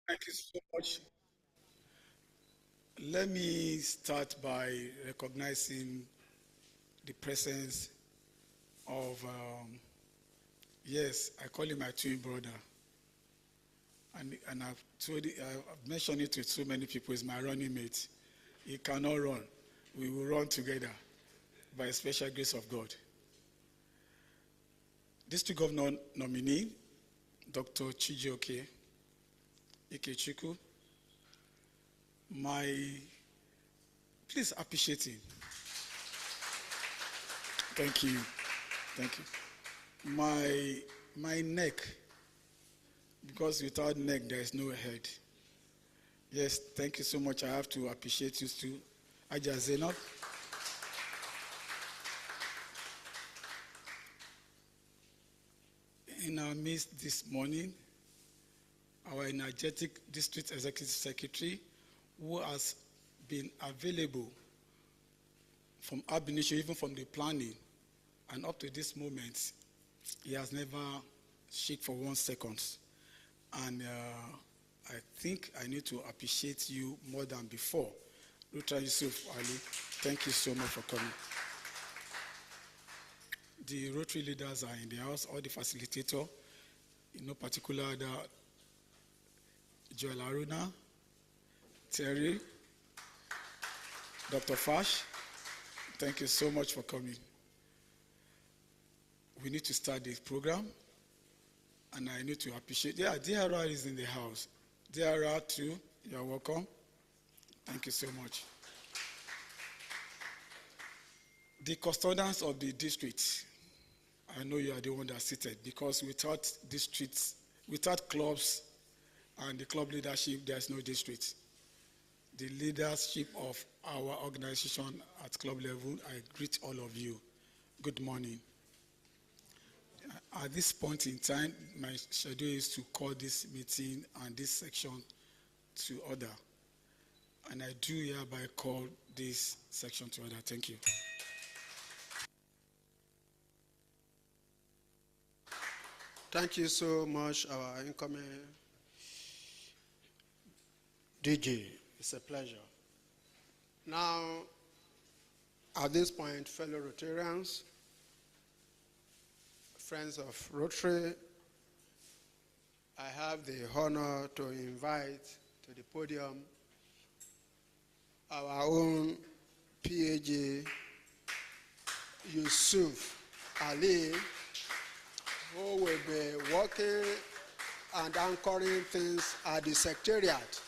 Thank you so much. Let me start by recognizing the presence of, yes, I call him my twin brother. And I've mentioned it to so many people. He's my running mate. He cannot run. We will run together by a special grace of God. District Governor nominee, Dr. Chijioke Ikechukwu. Please appreciate him. Thank you. Thank you. My neck, because without neck there is no head. Yes, thank you so much. I have to appreciate you too. Aja Zainab. In our midst this morning, our energetic district executive secretary, who has been available from ab initio, even from the planning, and up to this moment, he has never shaken for 1 second. And I think I need to appreciate you more than before. Lutra Yusuf Ali, thank you so much for coming. The Rotary leaders are in the house, all the facilitator, in no particular order, Joel Aruna, Terry, Dr. Fash, thank you so much for coming. We need to start this program, and I need to appreciate, yeah, DRR is in the house. DRR too, you're welcome. Thank you so much. The custodians of the district, I know you are the one that seated, because without districts, without clubs and the club leadership, there's no district. The leadership of our organization at club level, I greet all of you. Good morning. At this point in time, my schedule is to call this meeting and this section to order. And I do hereby call this section to order. Thank you. Thank you so much, our incoming DG. It's a pleasure. Now, at this point, fellow Rotarians, friends of Rotary, I have the honor to invite to the podium our own PAG, Yusuf Ali, who will be working and anchoring things at the secretariat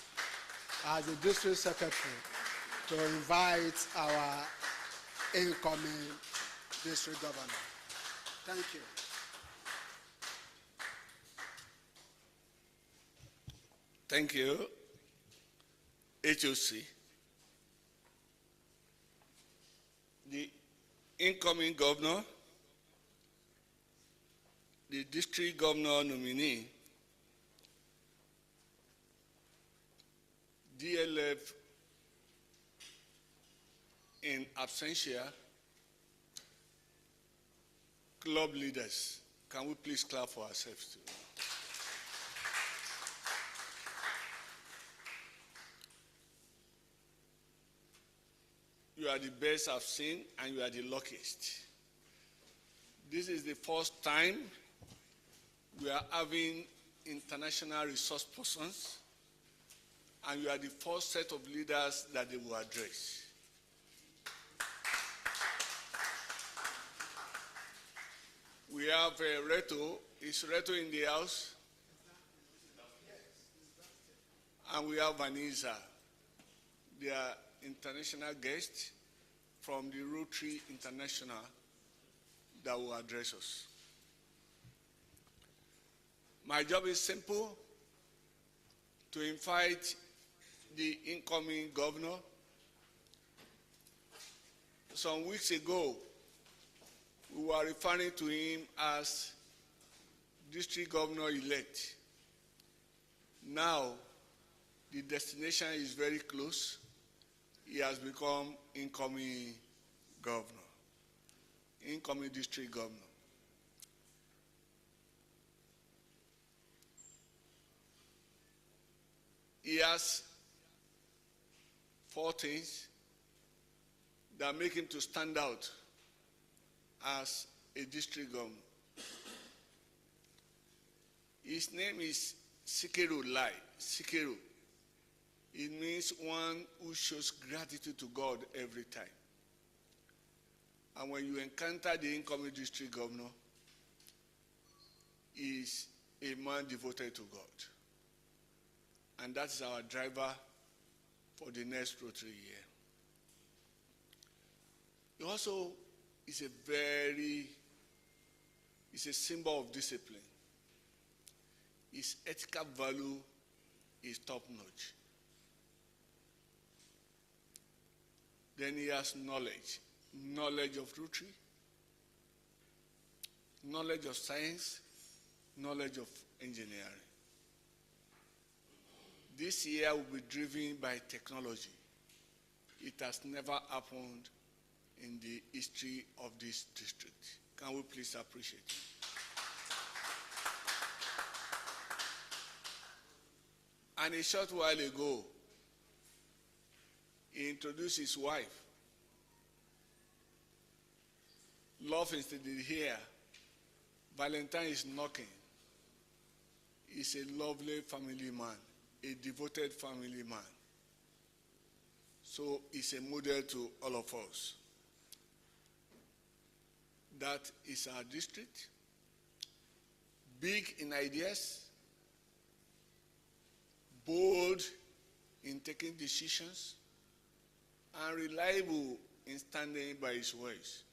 as the district secretary to invite our incoming district governor. Thank you. Thank you, HOC. The incoming governor, the district governor nominee, DLF in absentia, club leaders. Can we please clap for ourselves too? You are the best I've seen, and you are the luckiest. This is the first time we are having international resource persons, and you are the first set of leaders that they will address. We have Reto. Is Reto in the house? And we have Vanessa. They are international guests from the Rotary International that will address us. My job is simple: to invite the incoming governor. Some weeks ago, we were referring to him as district governor-elect. Now, the destination is very close. He has become incoming governor, incoming district governor. he has 4 things that make him to stand out as a district governor. His name is Sikero Lai. Sikero. It means one who shows gratitude to God every time. And when you encounter the incoming district governor, he is a man devoted to God. And that is our driver for the next Rotary year. He also is a symbol of discipline. His ethical value is top-notch. Then he has knowledge of Rotary, knowledge of science, knowledge of engineering. This year will be driven by technology. It has never happened in the history of this district. Can we please appreciate it? And a short while ago, he introduced his wife. Love is here. Valentine is knocking. He's a lovely family man, a devoted family man. So he's a model to all of us. That is our district. Big in ideas, bold in taking decisions, and reliable in standing by his words.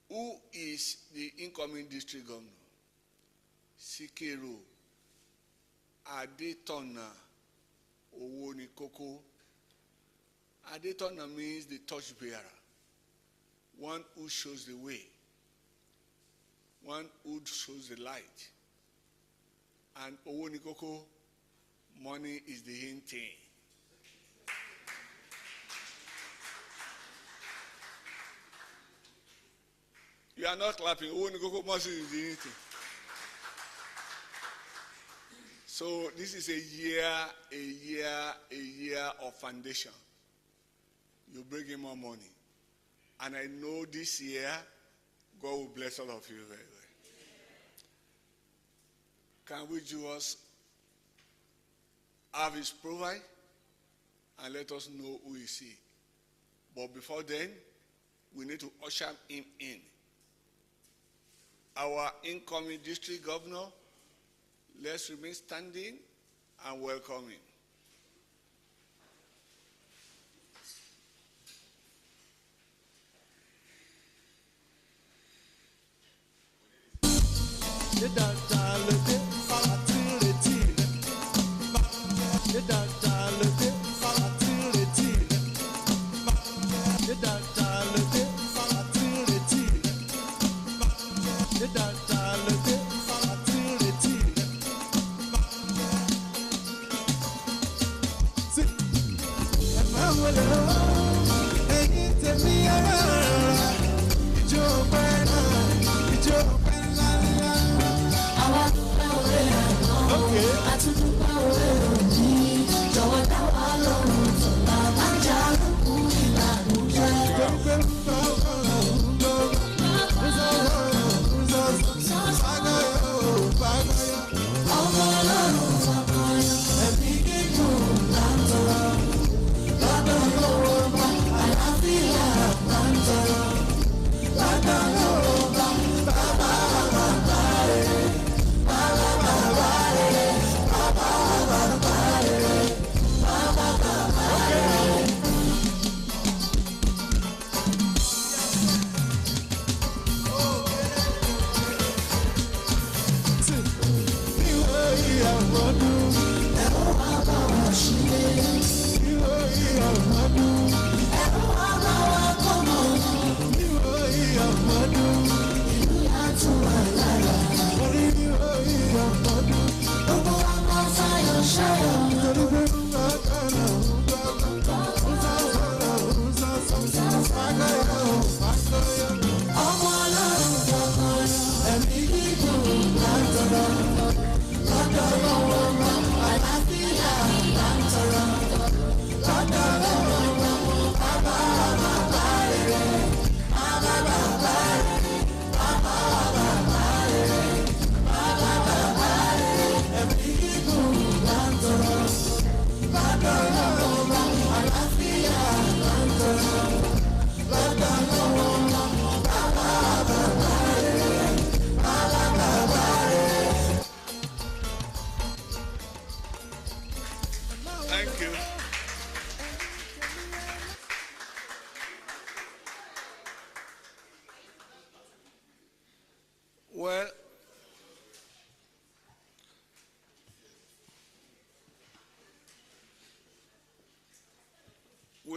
Who is the incoming district governor? Sikero Adetona Owonikoko. Adetona means the torchbearer, one who shows the way, one who shows the light. And Owonikoko, money is the in thing. You are not clapping. Owonikoko, money is the in thing. So this is a year of foundation. You bring in more money. And I know this year, God will bless all of you very well. Can we just have his profile and let us know who is he? But before then, we need to usher him in. Our incoming district governor, let's remain standing and welcome him.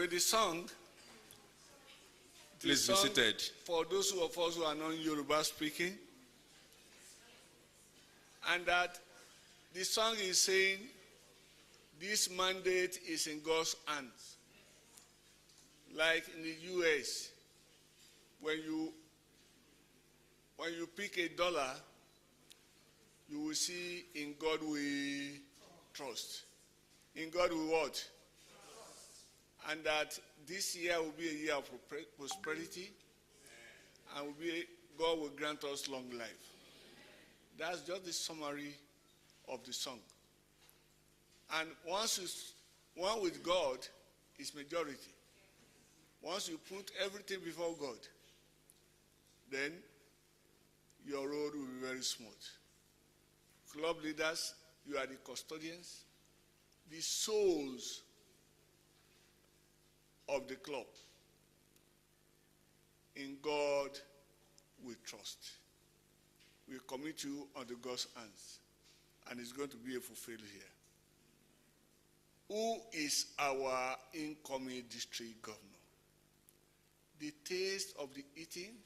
with the song. Please be seated. For those of us who are non Yoruba speaking, and that the song is saying, this mandate is in God's hands. Like in the US, when you pick $1, you will see in God we trust. In God we what? And that this year will be a year of prosperity, and God will grant us long life. That's just the summary of the song. And one with God is majority. Once you put everything before God, then your road will be very smooth. Club leaders, you are the custodians, the souls of the club. In God we trust. We commit you unto God's hands, and it's going to be a fulfilled here. Who is our incoming district governor? The taste of the eating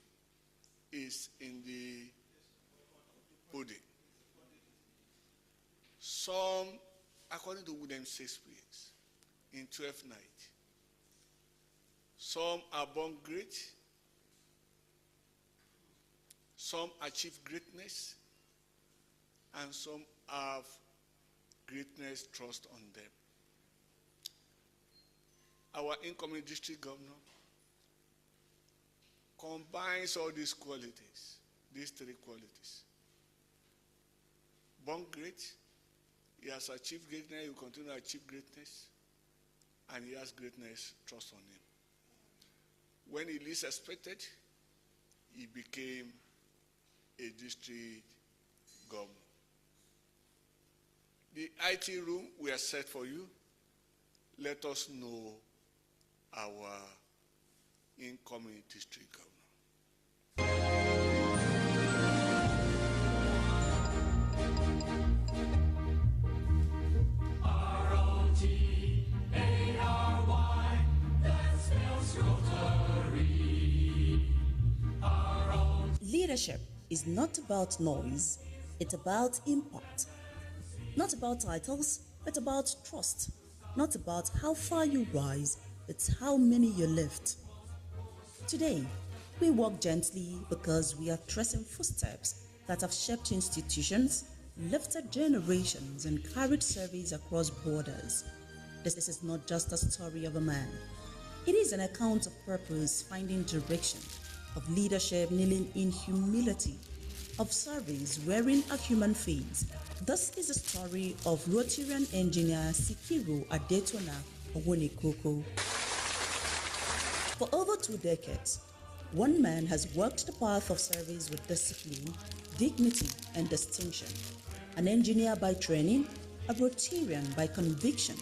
is in the pudding. Some, according to William Shakespeare, in 12th night, some are born great, some achieve greatness, and some have greatness thrust on them. Our incoming district governor combines all these qualities, these three qualities. Born great, he has achieved greatness, he will continue to achieve greatness, and he has greatness thrust on him. When he least expected, he became a district governor. The IT room we are set for you. Let us know our incoming district governor. R-O-T-A-R-Y, that spells Rotary. Leadership is not about noise, it's about impact. Not about titles, but about trust. Not about how far you rise, it's how many you lift. Today, we walk gently because we are tracing footsteps that have shaped institutions, lifted generations, and carried service across borders. This is not just a story of a man. It is an account of purpose, finding direction, of leadership kneeling in humility, of service wearing a human face. This is the story of Rotarian engineer Sikiru Adetona Owonikoko. For over 2 decades, one man has walked the path of service with discipline, dignity, and distinction. An engineer by training, a Rotarian by conviction,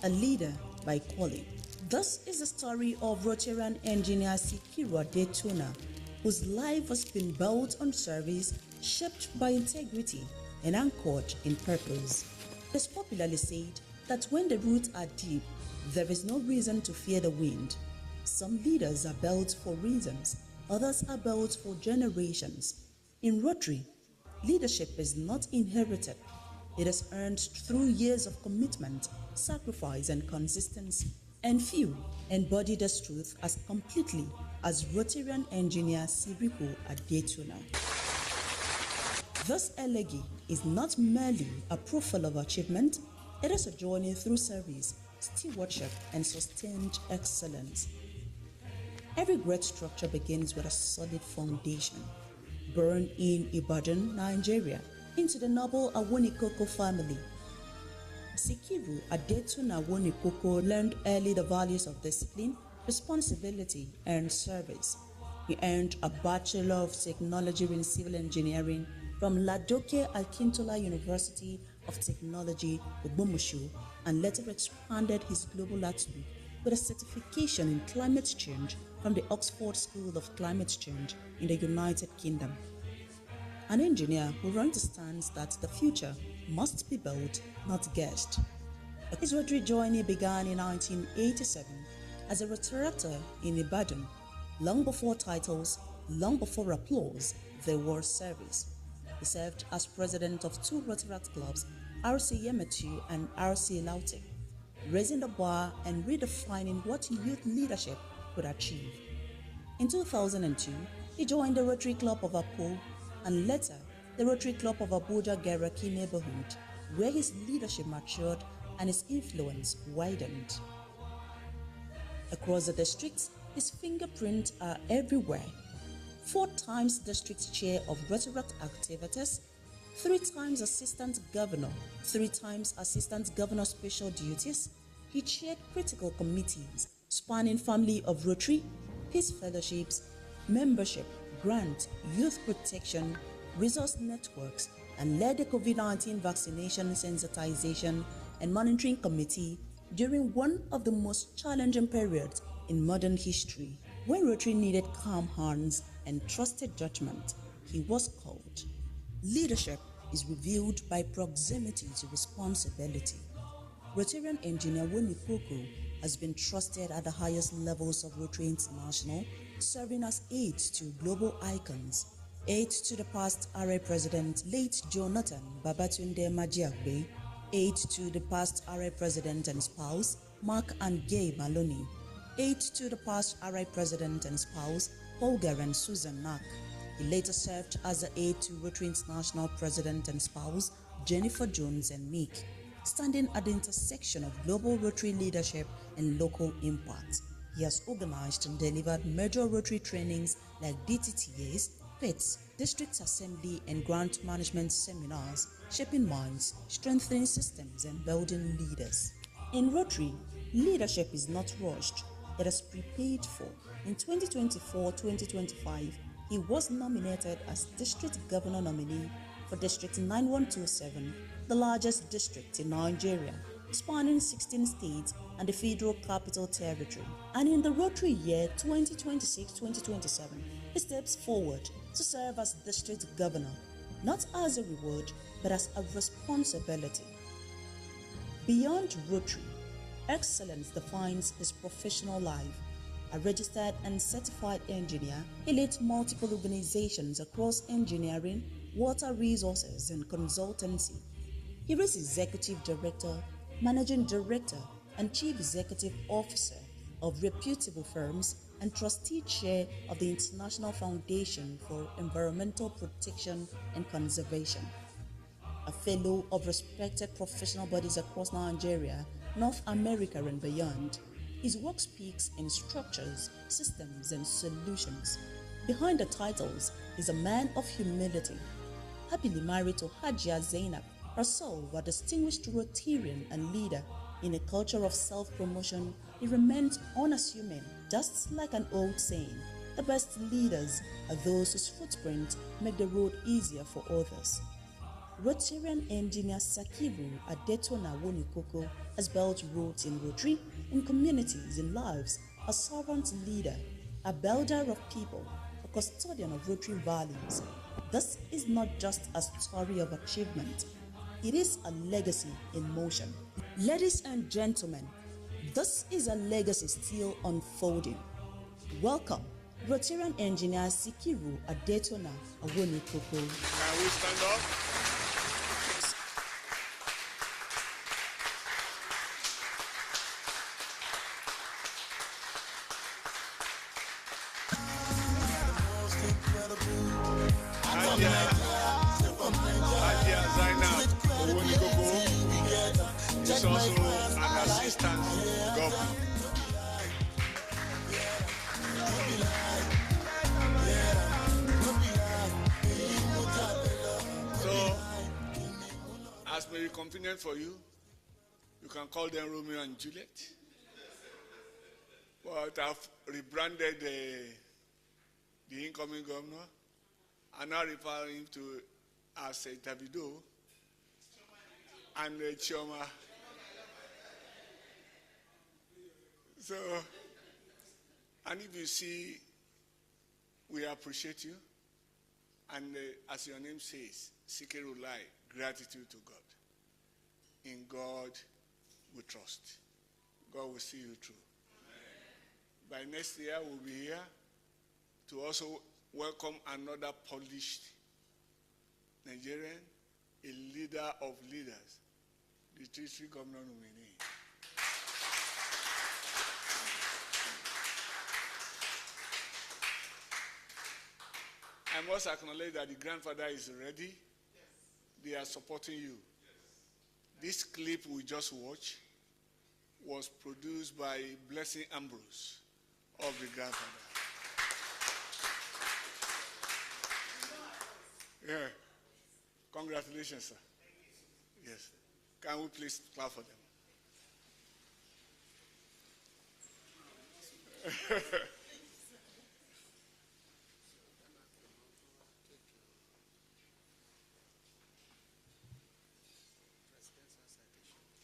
a leader by calling. This is the story of Rotarian engineer Sikiru Adetona, whose life has been built on service, shaped by integrity, and anchored in purpose. It is popularly said that when the roots are deep, there is no reason to fear the wind. Some leaders are built for reasons, others are built for generations. In Rotary, leadership is not inherited. It is earned through years of commitment, sacrifice, and consistency. And few embody this truth as completely as Rotarian engineer Sikiru Adetona. This elegy is not merely a profile of achievement, it is a journey through service, stewardship, and sustained excellence. Every great structure begins with a solid foundation. Born in Ibadan, Nigeria, into the noble Awonikoko family, Sikiru Adetona Awonikoko learned early the values of discipline, responsibility, and service. He earned a Bachelor of Technology in Civil Engineering from Ladoke Akintola University of Technology, Ogbomoso, and later expanded his global outlook with a certification in climate change from the Oxford School of Climate Change in the United Kingdom. An engineer who understands that the future must be built, not guessed. His Rotary journey began in 1987 As a Rotaract in Ibadan, long before titles, long before applause, there was service. He served as president of two Rotaract clubs, RC Yemetu and RC Laute, raising the bar and redefining what youth leadership could achieve. In 2002, he joined the Rotary Club of Akko and later the Rotary Club of Abuja Garaki neighborhood, where his leadership matured and his influence widened. Across the district, his fingerprints are everywhere. 4 times district chair of Rotaract activities, 3 times assistant governor, 3 times assistant governor special duties. He chaired critical committees spanning family of Rotary, peace fellowships, membership, grant, youth protection, resource networks, and led the COVID-19 vaccination sensitization and monitoring committee during one of the most challenging periods in modern history. When Rotary needed calm hands and trusted judgment, he was called. Leadership is revealed by proximity to responsibility. Rotarian engineer Winnie Koko has been trusted at the highest levels of Rotary International, serving as aide to global icons, aide to the past RA President late Jonathan Babatunde Majiagbe, aide to the past RA President and spouse Mark and Gay Maloney, aide to the past RI President and spouse Holger and Susan Nack. He later served as the aide to Rotary International President and spouse Jennifer Jones and Meek, standing at the intersection of global Rotary leadership and local impact. He has organized and delivered major Rotary trainings like DTTAs, PITs, District Assembly and Grant Management Seminars, shaping minds, strengthening systems and building leaders. In Rotary, leadership is not rushed, it is prepaid for. In 2024-2025, he was nominated as District Governor nominee for District 9127, the largest district in Nigeria, spanning 16 states and the Federal Capital Territory. And in the Rotary year 2026-2027, he steps forward to serve as District Governor, not as a reward, but as a responsibility. Beyond Rotary, excellence defines his professional life. A registered and certified engineer, he leads multiple organizations across engineering, water resources, and consultancy. He is executive director, managing director, and chief executive officer of reputable firms and trustee chair of the International Foundation for Environmental Protection and Conservation. A fellow of respected professional bodies across Nigeria, North America, and beyond. His work speaks in structures, systems, and solutions. Behind the titles is a man of humility. Happily married to Hajia Zainab, herself a distinguished Rotarian and leader. In a culture of self-promotion, he remains unassuming, just like an old saying. The best leaders are those whose footprints make the road easier for others. Rotarian engineer Sakiru Adetona Wonikoko has built roads in Rotary, in communities, in lives, a servant leader, a builder of people, a custodian of Rotary values. This is not just a story of achievement, it is a legacy in motion. Ladies and gentlemen, this is a legacy still unfolding. Welcome, Rotarian engineer Sikiru Adetona Awonikoko. Can we stand up? Hajia Zainab Owonikoko is also an assistant governor. So, as may be convenient for you, you can call them Romeo and Juliet. But I've rebranded the incoming governor and now refer him to as Davido and Chioma. So, and if you see, we appreciate you. And as your name says, Sikerulai, gratitude to God. In God we trust. God will see you through. By next year, we'll be here to also welcome another polished Nigerian, a leader of leaders, the district governor nominee. I must acknowledge that the grandfather is ready. They are supporting you. This clip we just watched was produced by Blessing Ambrose of the grandfather. Yeah. Congratulations, sir. Yes. Can we please clap for them?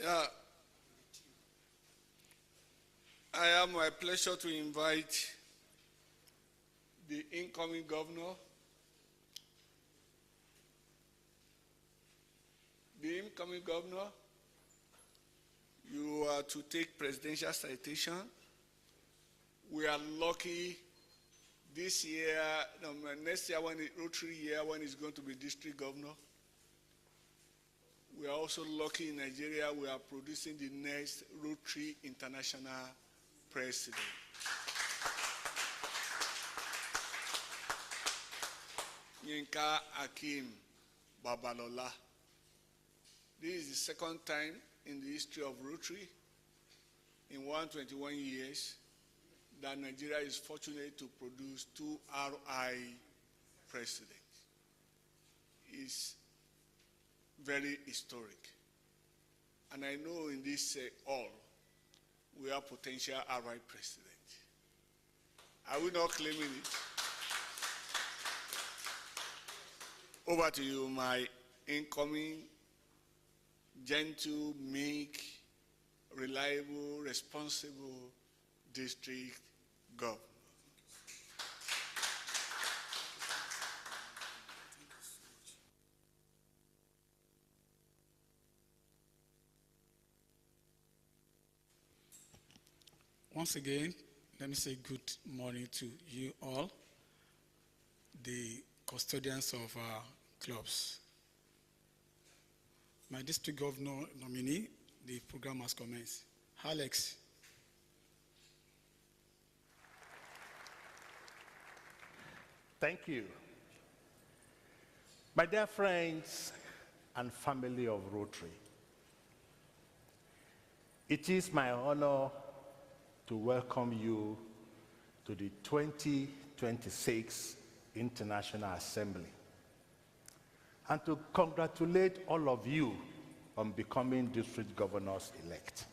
Yeah. I have my pleasure to invite the incoming governor, you are to take presidential citation. We are lucky this year, next year, Rotary year, when he's going to be district governor. We are also lucky in Nigeria, we are producing the next Rotary International president. Yinka Akim Babalola. This is the second time in the history of Rotary, in 121 years, that Nigeria is fortunate to produce two RI presidents. It's very historic. And I know in this all, we are potential RI president. Are we not claiming it? Over to you, my incoming, gentle, meek, reliable, responsible district governor. Once again, let me say good morning to you all, the custodians of our clubs. My district governor nominee, the program has commenced. Alex. Thank you. My dear friends and family of Rotary, it is my honor to welcome you to the 2026 International Assembly and to congratulate all of you on becoming district governors-elect.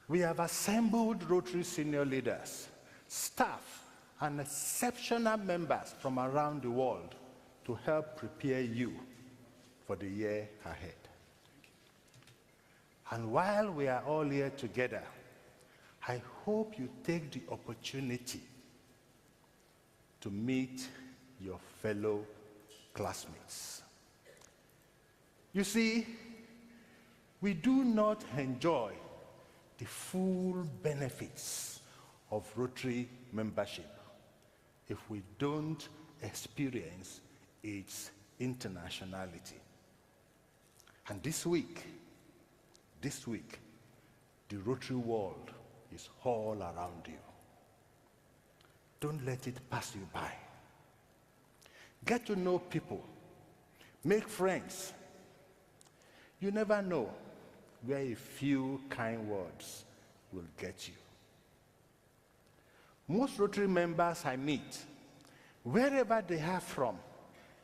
We have assembled Rotary senior leaders, staff, and exceptional members from around the world to help prepare you for the year ahead. And while we are all here together, I hope you take the opportunity to meet your fellow classmates. You see, we do not enjoy the full benefits of Rotary membership if we don't experience its internationality. And this week, the Rotary world is all around you. Don't let it pass you by. Get to know people, make friends. You never know where a few kind words will get you. Most Rotary members I meet, wherever they are from,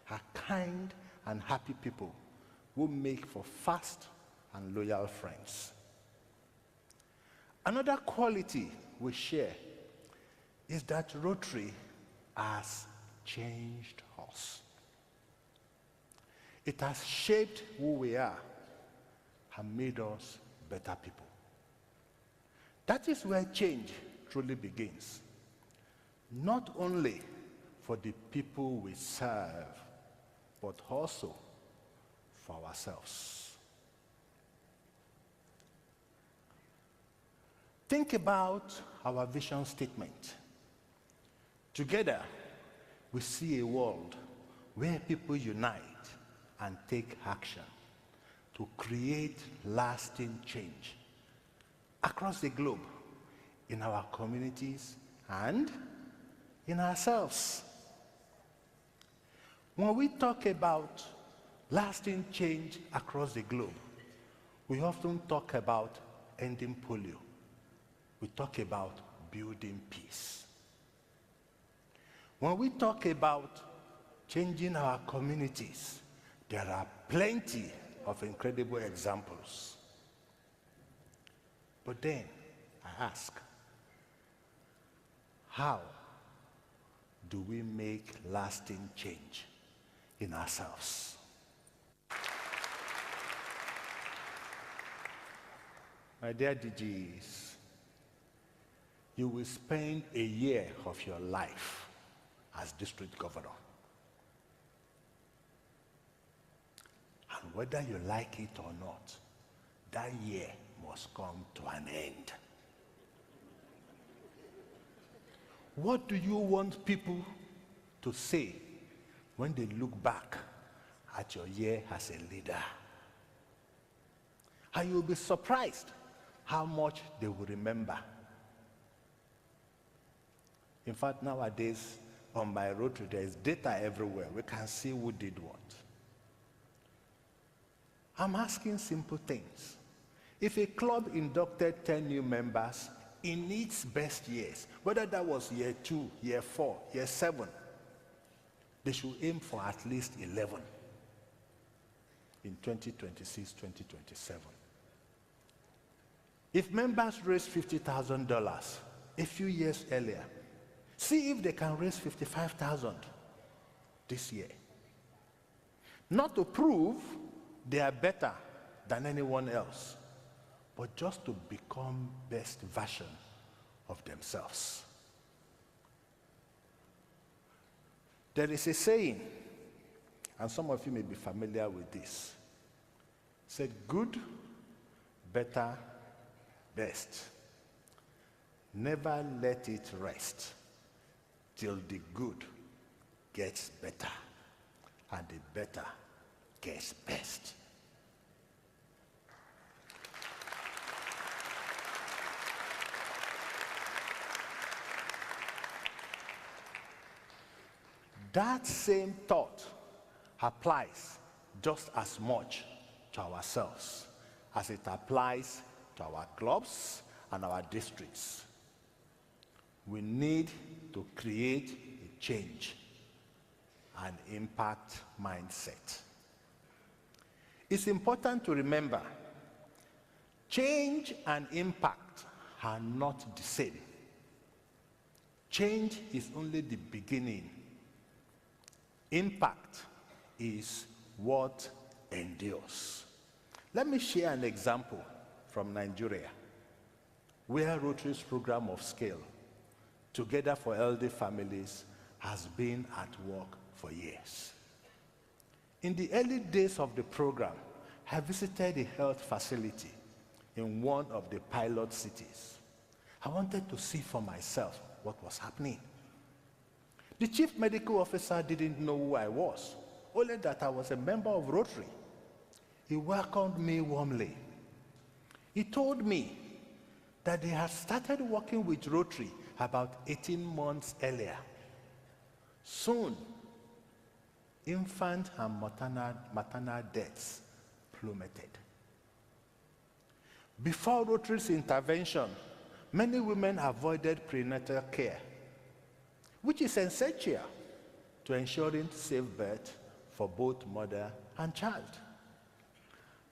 are kind and happy people who make for fast and loyal friends. Another quality we share is that Rotary has changed us. It has shaped who we are and made us better people. That is where change truly begins. Not only for the people we serve, but also for ourselves. Think about our vision statement. Together, we see a world where people unite and take action to create lasting change across the globe, in our communities and in ourselves. When we talk about lasting change across the globe, we often talk about ending polio. We talk about building peace. When we talk about changing our communities, there are plenty of incredible examples. But then I ask, how do we make lasting change in ourselves? My dear DGs, you will spend a year of your life as district governor. And whether you like it or not, that year must come to an end. What do you want people to say when they look back at your year as a leader? And you'll be surprised how much they will remember. In fact, nowadays, on my Rotary, there is data everywhere. We can see who did what. I'm asking simple things. If a club inducted 10 new members in its best years, whether that was year 2, year 4, year 7, they should aim for at least 11 in 2026, 2027. If members raised $50,000 a few years earlier, see if they can raise $55,000 this year. Not to prove they are better than anyone else, but just to become best version of themselves. There is a saying, and some of you may be familiar with this. It said, good, better, best. Never let it rest till the good gets better and the better gets best. That same thought applies just as much to ourselves as it applies to our clubs and our districts. We need to create a change, an impact mindset. It's important to remember, change and impact are not the same. Change is only the beginning. Impact is what endures. Let me share an example from Nigeria, where Rotary's program of scale, Together for Elderly Families, has been at work for years. In the early days of the program, I visited a health facility in one of the pilot cities. I wanted to see for myself what was happening. The chief medical officer didn't know who I was, only that I was a member of Rotary. He welcomed me warmly. He told me that they had started working with Rotary about 18 months earlier. Soon, infant and maternal deaths plummeted. Before Rotary's intervention, many women avoided prenatal care, which is essential to ensuring safe birth for both mother and child.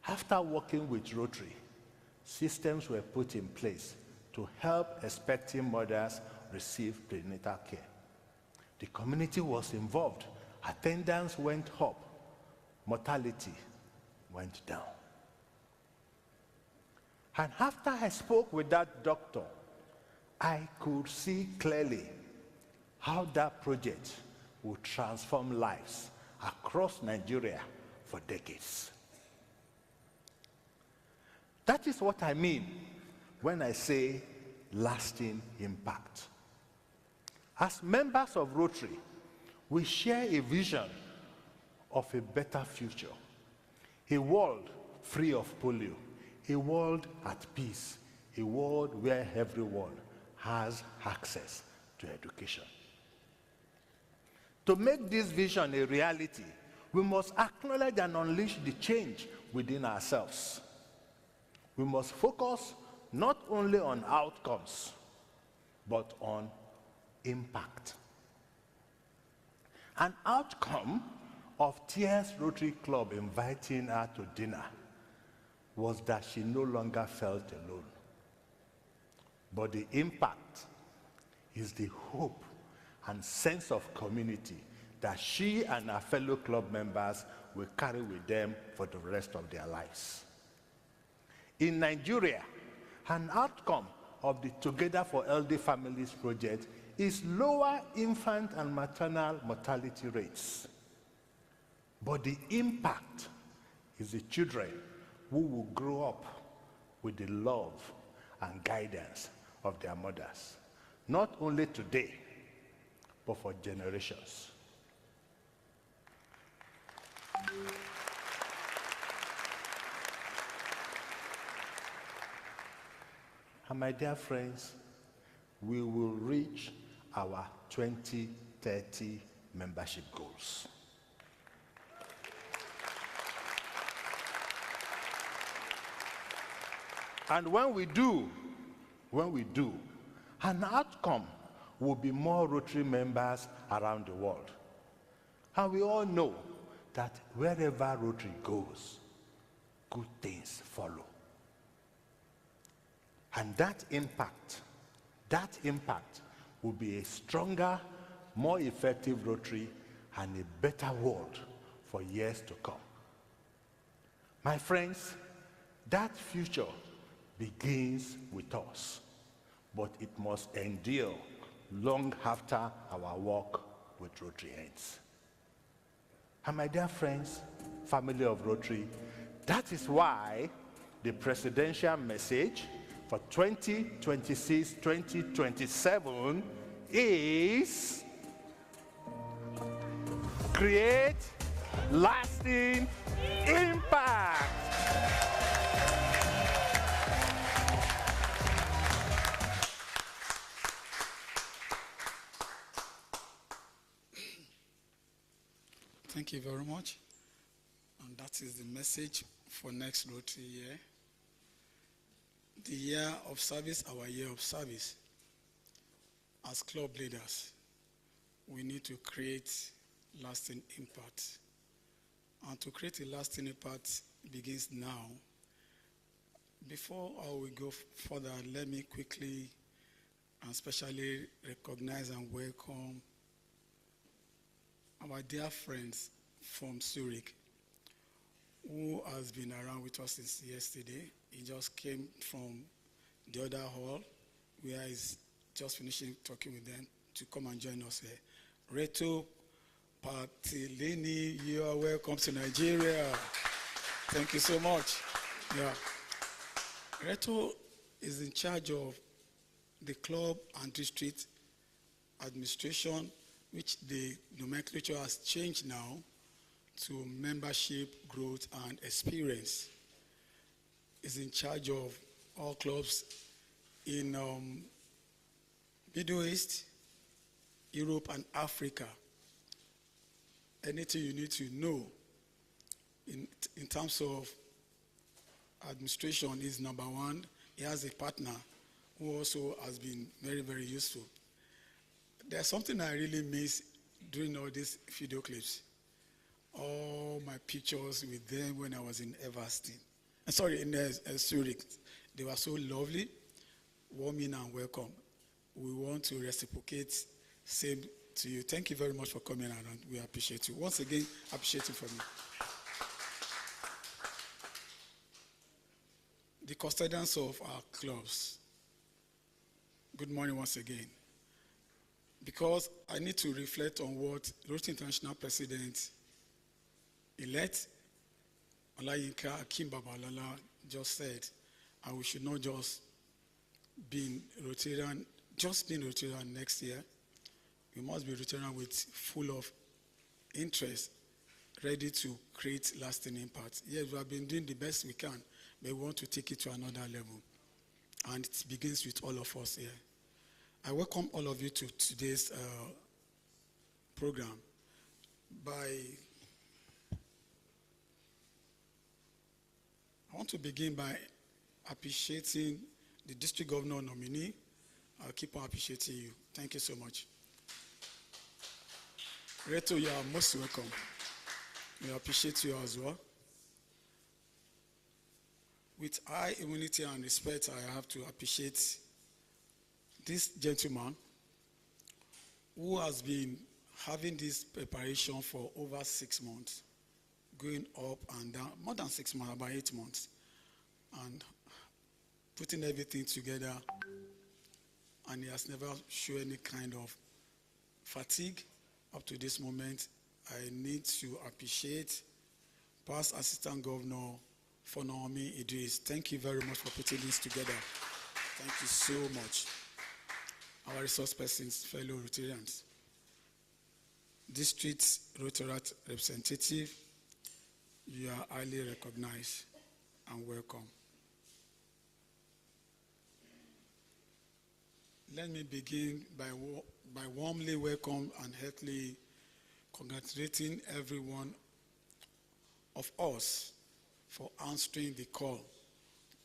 After working with Rotary, systems were put in place to help expecting mothers receive prenatal care. The community was involved. Attendance went up. Mortality went down. And after I spoke with that doctor, I could see clearly how that project would transform lives across Nigeria for decades. That is what I mean when I say lasting impact. As members of Rotary, we share a vision of a better future, a world free of polio, a world at peace, a world where everyone has access to education. To make this vision a reality, we must acknowledge and unleash the change within ourselves. We must focus not only on outcomes, but on impact. An outcome of Tears Rotary Club inviting her to dinner was that she no longer felt alone. But the impact is the hope and sense of community that she and her fellow club members will carry with them for the rest of their lives. In Nigeria, an outcome of the Together for Healthy Families project is lower infant and maternal mortality rates. But the impact is the children who will grow up with the love and guidance of their mothers, not only today, but for generations. And my dear friends, we will reach our 2030 membership goals. And when we do, an outcome will be more Rotary members around the world. And we all know that wherever Rotary goes, good things follow. And that impact will be a stronger, more effective Rotary and a better world for years to come. My friends, that future begins with us, but it must endure long after our work with Rotary ends. And my dear friends, family of Rotary, that is why the presidential message for 2026-2027 is create lasting impact. Thank you very much. And that is the message for next Rotary year. The year of service, our year of service. As club leaders, we need to create lasting impact. And to create a lasting impact begins now. Before I will go further, let me quickly and especially recognize and welcome our dear friends from Zurich, who has been around with us since yesterday. He just came from the other hall where he's just finishing talking with them to come and join us here. Reto Patilini, you are welcome to Nigeria. Thank you so much. Yeah. Reto is in charge of the club and district administration, which the nomenclature has changed now to membership, growth, and experience. Is in charge of all clubs in Middle East, Europe, and Africa. Anything you need to know in terms of administration is number one. He has a partner who also has been very, very useful. There's something I really miss during all these video clips. All my pictures with them when I was in Everston. In Zurich. They were so lovely, warming and welcome. We want to reciprocate same to you. Thank you very much for coming around. We appreciate you. Once again, appreciate you for me. The custodians of our clubs. Good morning once again. Because I need to reflect on what Rotary International President-elect Olayinka Akinbabalala just said, and we should not just being Rotarian, just being Rotarian next year, we must be Rotarian with full of interest, ready to create lasting impact. Yes, we have been doing the best we can, but we want to take it to another level. And it begins with all of us here. I welcome all of you to today's program. I want to begin by appreciating the district governor nominee. I'll keep on appreciating you. Thank you so much. Reto, you are most welcome. We appreciate you as well. With high humility and respect, I have to appreciate this gentleman who has been having this preparation for over 6 months, going up and down, more than 6 months, about 8 months, and putting everything together, and he has never shown any kind of fatigue up to this moment. I need to appreciate past Assistant Governor Fonomi Idris. Thank you very much for putting this together. Thank you so much. Our resource persons, fellow Rotarians. District Rotariat representative, you are highly recognized and welcome. Let me begin by warmly welcome and heartily congratulating every one of us for answering the call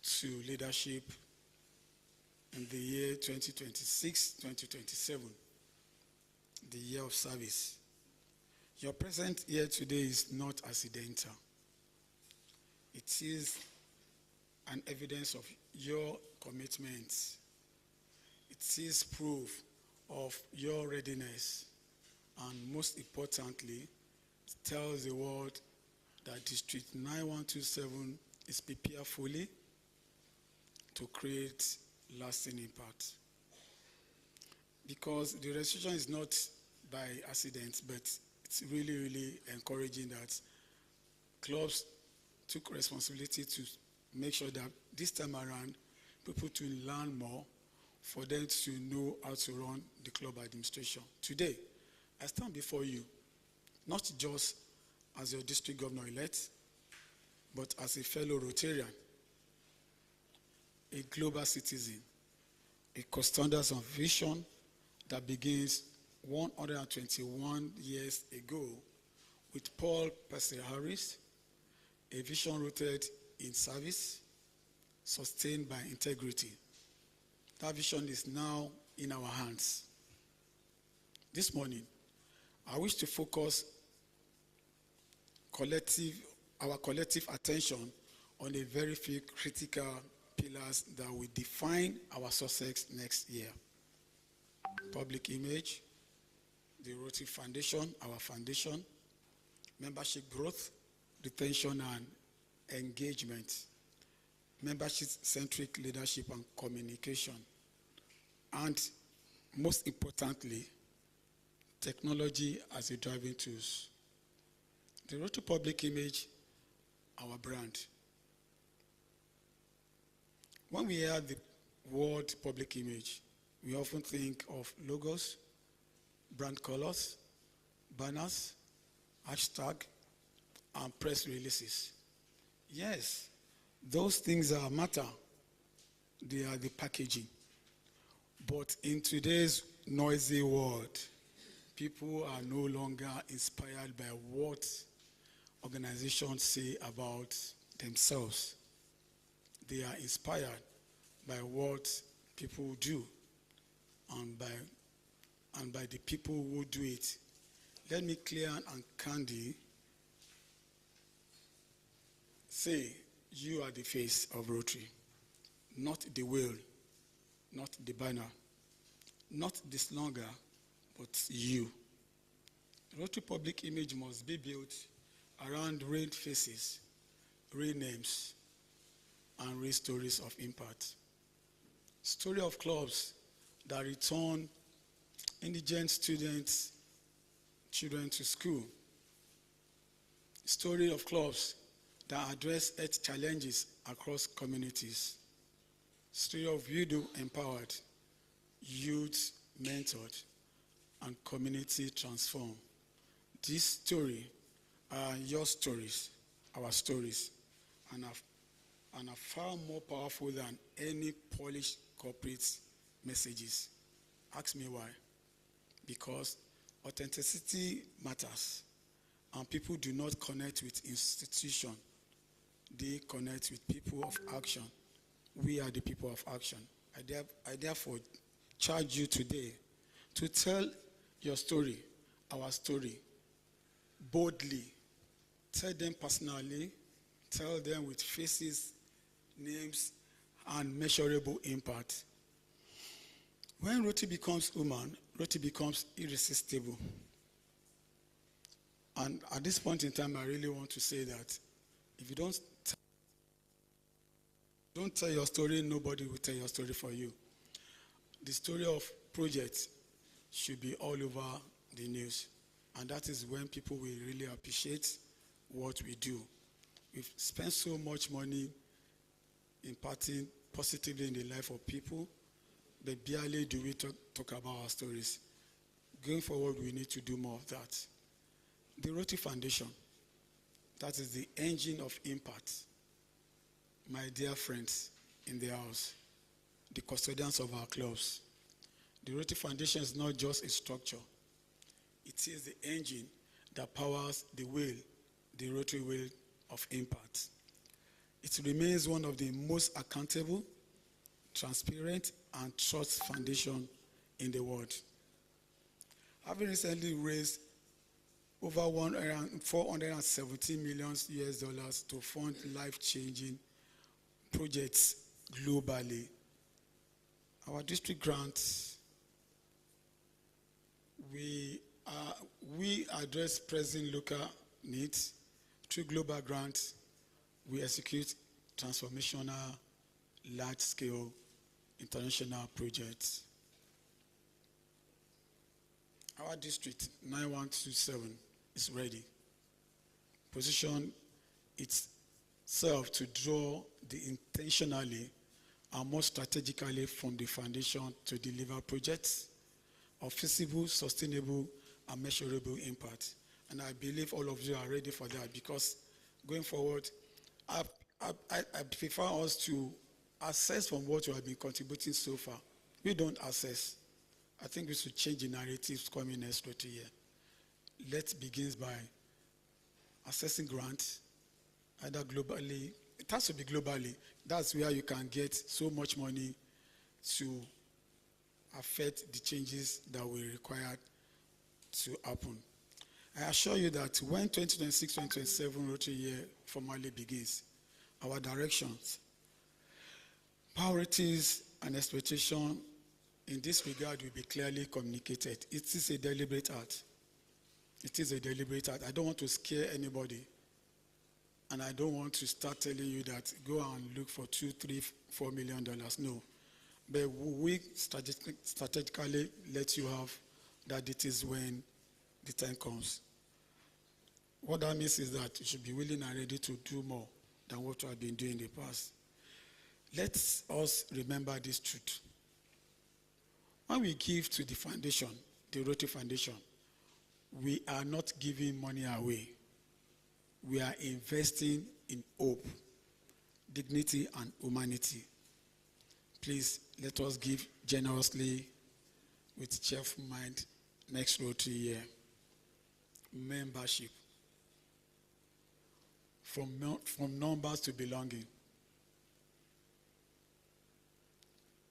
to leadership in the year 2026-2027, the year of service. Your presence here today is not accidental. It is an evidence of your commitment. It is proof of your readiness, and most importantly, it tells the world that District 9127 is prepared fully to create lasting impact. Because the registration is not by accident, but it's really, really encouraging that clubs took responsibility to make sure that this time around, people to learn more, for them to know how to run the club administration. Today, I stand before you, not just as your district governor-elect, but as a fellow Rotarian, a global citizen, a custodian of vision that begins 121 years ago with Paul Percy Harris, a vision rooted in service, sustained by integrity. That vision is now in our hands. This morning, I wish to focus our collective attention on a very few critical pillars that will define our success next year. Public image, the Rotary Foundation, our foundation, membership growth, retention and engagement, membership-centric leadership and communication, and most importantly, technology as a driving tools. The Rotary public image, our brand. When we hear the word public image, we often think of logos, brand colors, banners, hashtag, and press releases. Yes, those things are matter. They are the packaging. But in today's noisy world, people are no longer inspired by what organizations say about themselves. They are inspired by what people do and by the people who do it. Let me clear and candid say, you are the face of Rotary, not the wheel, not the banner, not the slogan, but you. Rotary public image must be built around real faces, real names, and real stories of impact. Story of clubs that return indigent children to school. Story of clubs that address health challenges across communities. Story of widow empowered, youth mentored, and community transformed. This story are your stories, our stories, and are far more powerful than any polished corporate messages. Ask me why. Because authenticity matters, and people do not connect with institution. They connect with people of action. We are the people of action. I therefore charge you today to tell your story, our story, boldly. Tell them personally, tell them with faces, names, and measurable impact. When Roti becomes human, Roti becomes irresistible. And at this point in time, I really want to say that if you don't tell your story, nobody will tell your story for you. The story of projects should be all over the news. And that is when people will really appreciate what we do. We've spent so much money impacting positively in the life of people, but barely do we talk about our stories. Going forward, we need to do more of that. The Roti Foundation, that is the engine of impact. My dear friends in the house, the custodians of our clubs, the Roti Foundation is not just a structure. It is the engine that powers the wheel, the rotary wheel of impact. It remains one of the most accountable, transparent, and trust foundation in the world. Having recently raised over 417 million US dollars to fund life-changing projects globally. Our district grants, we address present local needs. Through global grants, we execute transformational, large-scale, international projects. Our district, 9127, is ready. Position itself to draw the intentionally and more strategically from the foundation to deliver projects of feasible, sustainable, and measurable impact. And I believe all of you are ready for that, because going forward, I prefer us to assess from what we have been contributing so far. We don't assess. I think we should change the narratives coming next year. Let's begin by assessing grants, either globally. It has to be globally. That's where you can get so much money to affect the changes that will require to happen. I assure you that when 2026-2027 Rotary year formally begins, our directions, priorities, and expectation in this regard will be clearly communicated. It is a deliberate act. It is a deliberate act. I don't want to scare anybody. And I don't want to start telling you that go and look for $2, $3, $4 million. No. But we strategically let you have that it is when the time comes. What that means is that you should be willing and ready to do more than what you have been doing in the past. Let us remember this truth. When we give to the foundation, the Rotary Foundation, we are not giving money away. We are investing in hope, dignity, and humanity. Please let us give generously with cheerful mind next Rotary year. Membership. From numbers to belonging.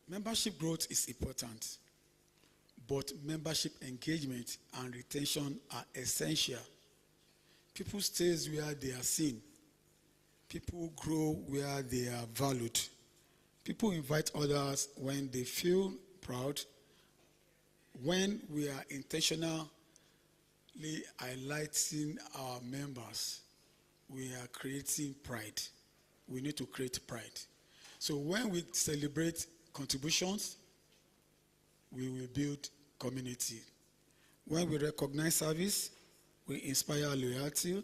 Membership growth is important, but membership engagement and retention are essential. People stay where they are seen. People grow where they are valued. People invite others when they feel proud. When we are intentionally highlighting our members, we are creating pride. We need to create pride. So when we celebrate contributions, we will build community. When we recognize service, we inspire loyalty.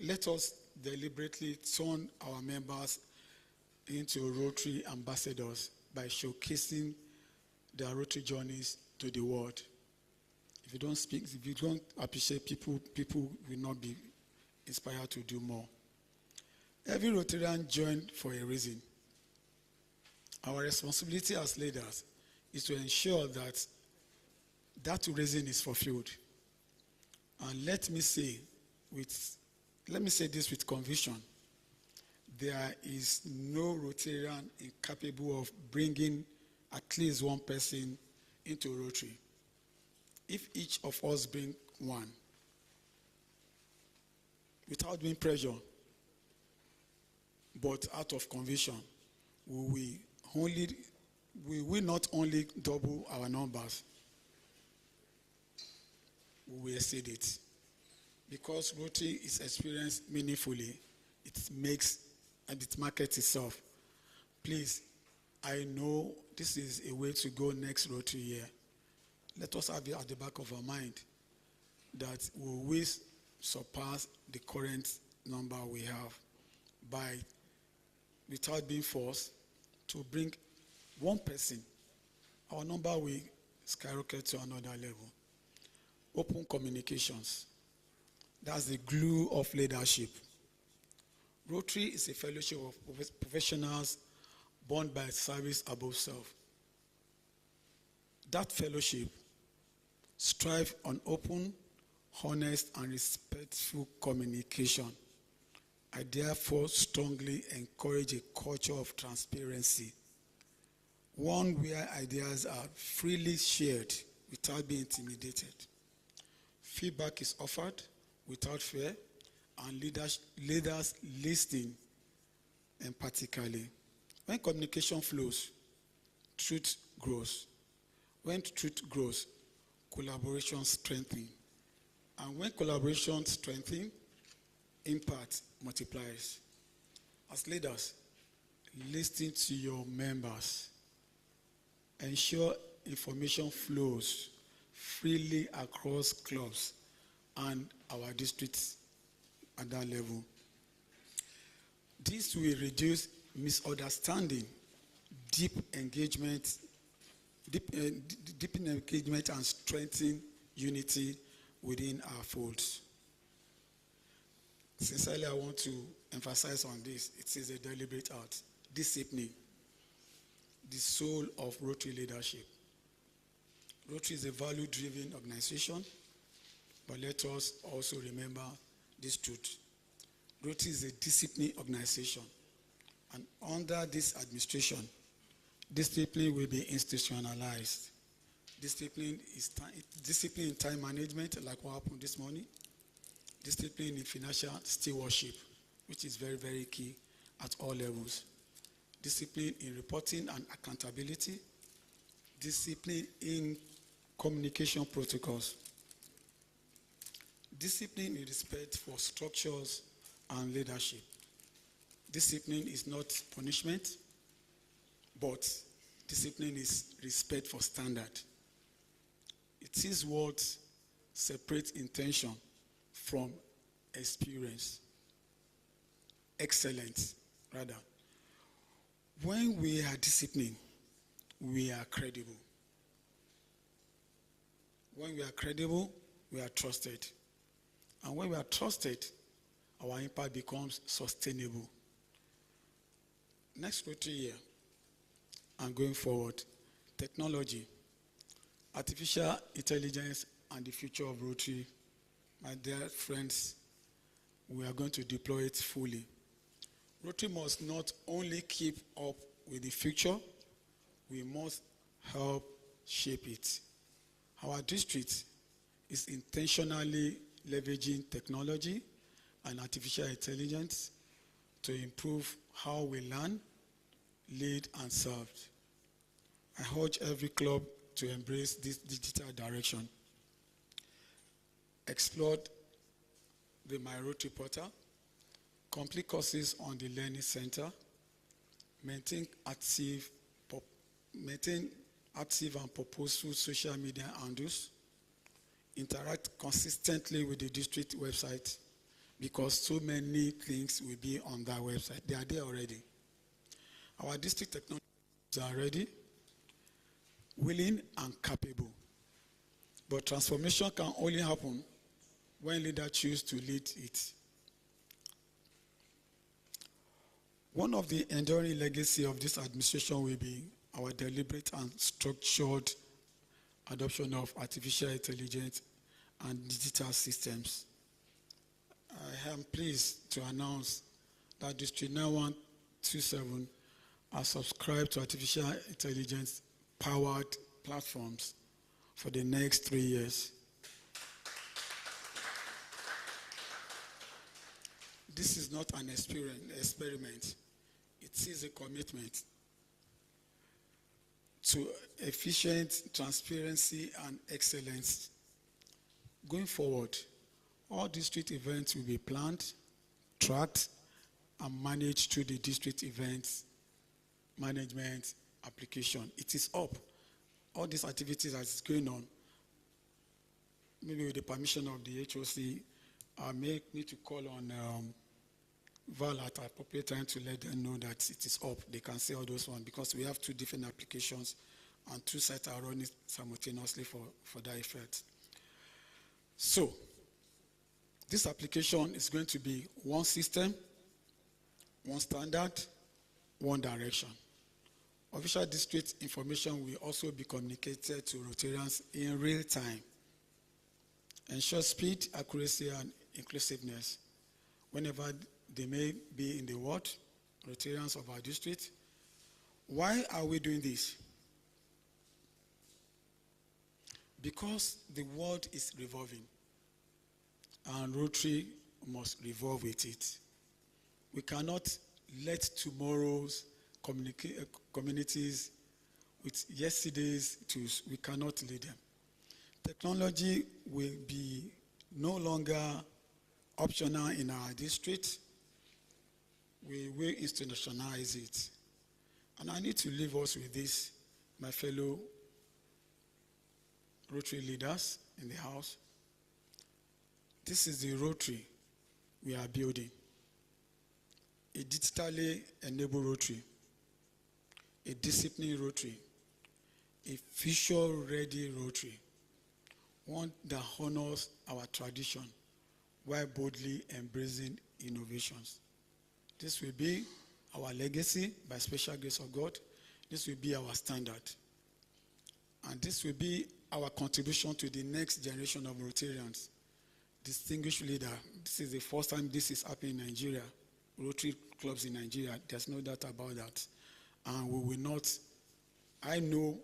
Let us deliberately turn our members into Rotary ambassadors by showcasing their Rotary journeys to the world. If you don't speak, if you don't appreciate people, people will not be inspired to do more. Every Rotarian joined for a reason. Our responsibility as leaders is to ensure that that reason is fulfilled. And let me say this with conviction. There is no Rotarian incapable of bringing at least one person into Rotary. If each of us bring one, without being pressure, but out of conviction, we will not only double our numbers, we will exceed it. Because Rotary is experienced meaningfully, it makes and it markets itself. Please, I know this is a way to go next Rotary year. Let us have it at the back of our mind that we will surpass the current number we have by, without being forced, to bring one person. Our number will skyrocket to another level. Open communications. That's the glue of leadership. Rotary is a fellowship of professionals born by service above self. That fellowship strives on open, honest, and respectful communication. I therefore strongly encourage a culture of transparency, one where ideas are freely shared without being intimidated. Feedback is offered without fear, and leaders listen empathetically. When communication flows, truth grows. When truth grows, collaboration strengthens. And when collaboration strengthens, impact multiplies. As leaders, listen to your members. Ensure information flows freely across clubs and our districts at that level. This will reduce misunderstanding, deepen engagement, and strengthen unity within our folds. Sincerely, I want to emphasize on this. It is a deliberate art. Discipline, the soul of Rotary leadership. Rotary is a value-driven organization, but let us also remember this truth. Rotary is a disciplined organization, and under this administration, discipline will be institutionalized. Discipline in time management, like what happened this morning. Discipline in financial stewardship, which is very, very key at all levels. Discipline in reporting and accountability. Discipline in communication protocols. Discipline in respect for structures and leadership. Discipline is not punishment, but discipline is respect for standard. It is what separates intention from experience. Excellence, rather. When we are disciplined, we are credible. When we are credible, we are trusted. And when we are trusted, our impact becomes sustainable. Next Rotary year and going forward, technology, artificial intelligence, and the future of Rotary. My dear friends, we are going to deploy it fully. Rotary must not only keep up with the future, we must help shape it. Our district is intentionally leveraging technology and artificial intelligence to improve how we learn, lead, and serve. I urge every club to embrace this digital direction. Explore the My Rotary portal, complete courses on the Learning Center, maintain active and purposeful social media handles, interact consistently with the district website because so many things will be on that website. They are there already. Our district technologies are ready, willing, and capable. But transformation can only happen when leaders choose to lead it. One of the enduring legacy of this administration will be our deliberate and structured adoption of artificial intelligence and digital systems. I am pleased to announce that District 9127 has subscribed to artificial intelligence powered platforms for the next 3 years. This is not an experiment. It is a commitment to efficient transparency and excellence. Going forward, all district events will be planned, tracked, and managed through the district events management application. It is up. All these activities that is going on, maybe with the permission of the HOC, I may need to call on Val at appropriate time to let them know that it is up. They can see all those ones because we have 2 different applications and 2 sites are running simultaneously for that effect. So, this application is going to be one system, one standard, one direction. Official district information will also be communicated to Rotarians in real time. Ensure speed, accuracy, and inclusiveness. Whenever they may be in the world, Rotarians of our district. Why are we doing this? Because the world is revolving, and Rotary must revolve with it. We cannot let tomorrow's communities with yesterday's tools. We cannot lead them. Technology will be no longer optional in our district. We will institutionalize it. And I need to leave us with this, my fellow Rotary leaders in the house. This is the Rotary we are building. A digitally enabled Rotary, a disciplined Rotary, a future-ready Rotary, one that honors our tradition while boldly embracing innovations. This will be our legacy by special grace of God. This will be our standard. And this will be our contribution to the next generation of Rotarians. Distinguished leader, this is the first time this is happening in Nigeria. Rotary clubs in Nigeria, there's no doubt about that. And we will not, I know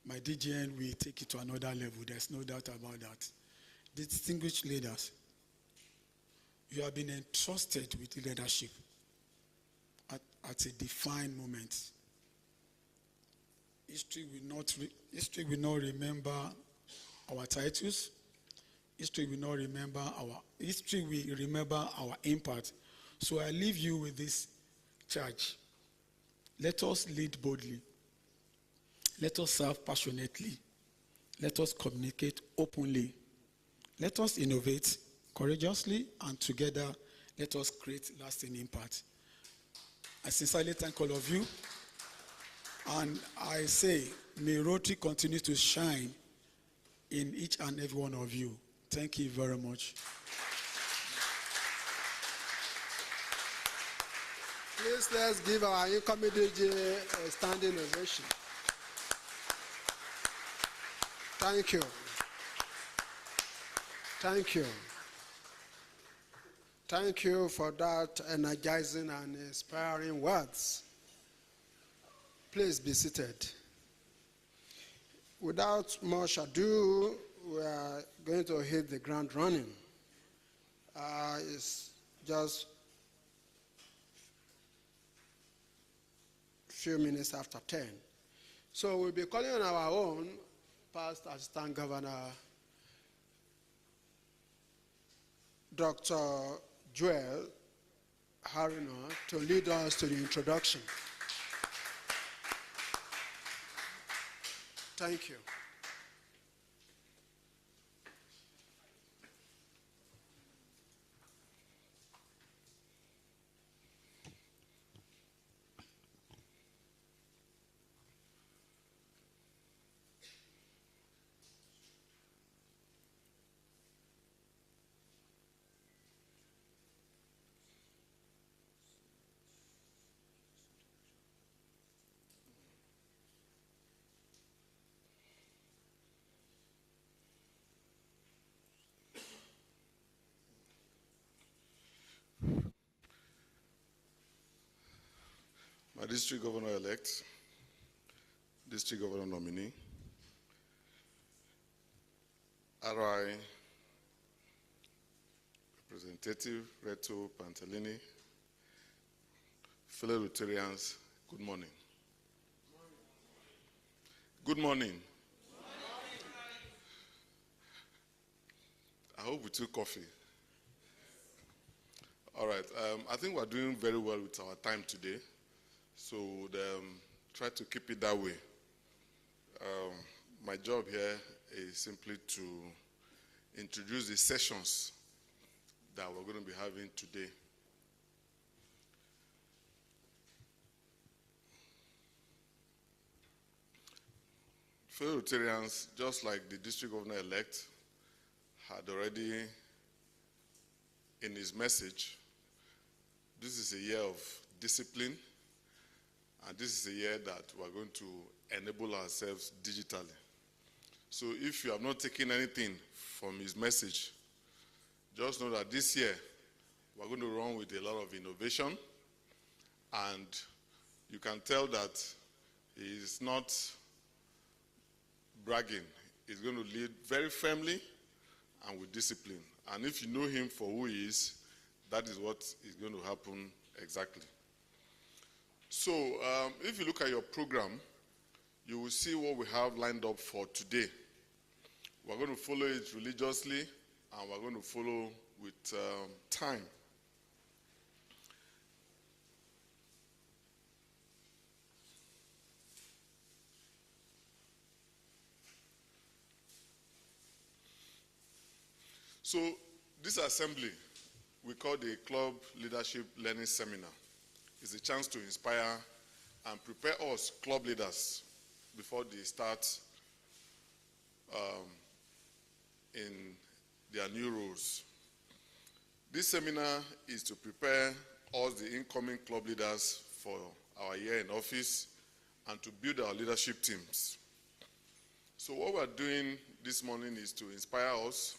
my DGN will take it to another level. There's no doubt about that. Distinguished leaders, you have been entrusted with leadership at a defined moment. History will not remember our titles. History will remember our impact. So I leave you with this charge. Let us lead boldly. Let us serve passionately. Let us communicate openly. Let us innovate courageously, and together let us create lasting impact. I sincerely thank all of you. And I say, may Rotary continue to shine in each and every one of you. Thank you very much. Please, let's give our incoming DJ a standing ovation. Thank you. Thank you. Thank you for that energizing and inspiring words. Please be seated. Without much ado, we are going to hit the ground running. It's just a few minutes after 10. So we'll be calling on our own past Assistant Governor, Dr. Joel Harino, to lead us to the introduction. Thank you. My district governor-elect, district governor nominee, RI Representative Reto Pantalini, fellow Rotarians, good morning. Good morning. I hope we took coffee. All right, I think we're doing very well with our time today, so try to keep it that way. My job here is simply to introduce the sessions that we're going to be having today. Fellow Rotarians, just like the district governor-elect had already in his message, this is a year of discipline, and this is a year that we're going to enable ourselves digitally. So if you have not taken anything from his message, just know that this year we're going to run with a lot of innovation, and you can tell that he is not bragging. He's going to lead very firmly and with discipline. And if you know him for who he is, that is what is going to happen exactly. So if you look at your program, you will see what we have lined up for today. We're going to follow it religiously, and we're going to follow with time. So this assembly we call the Club Leadership Learning Seminar. It's a chance to inspire and prepare us club leaders before they start in their new roles. This seminar is to prepare us, the incoming club leaders, for our year in office and to build our leadership teams. So what we're doing this morning is to inspire us,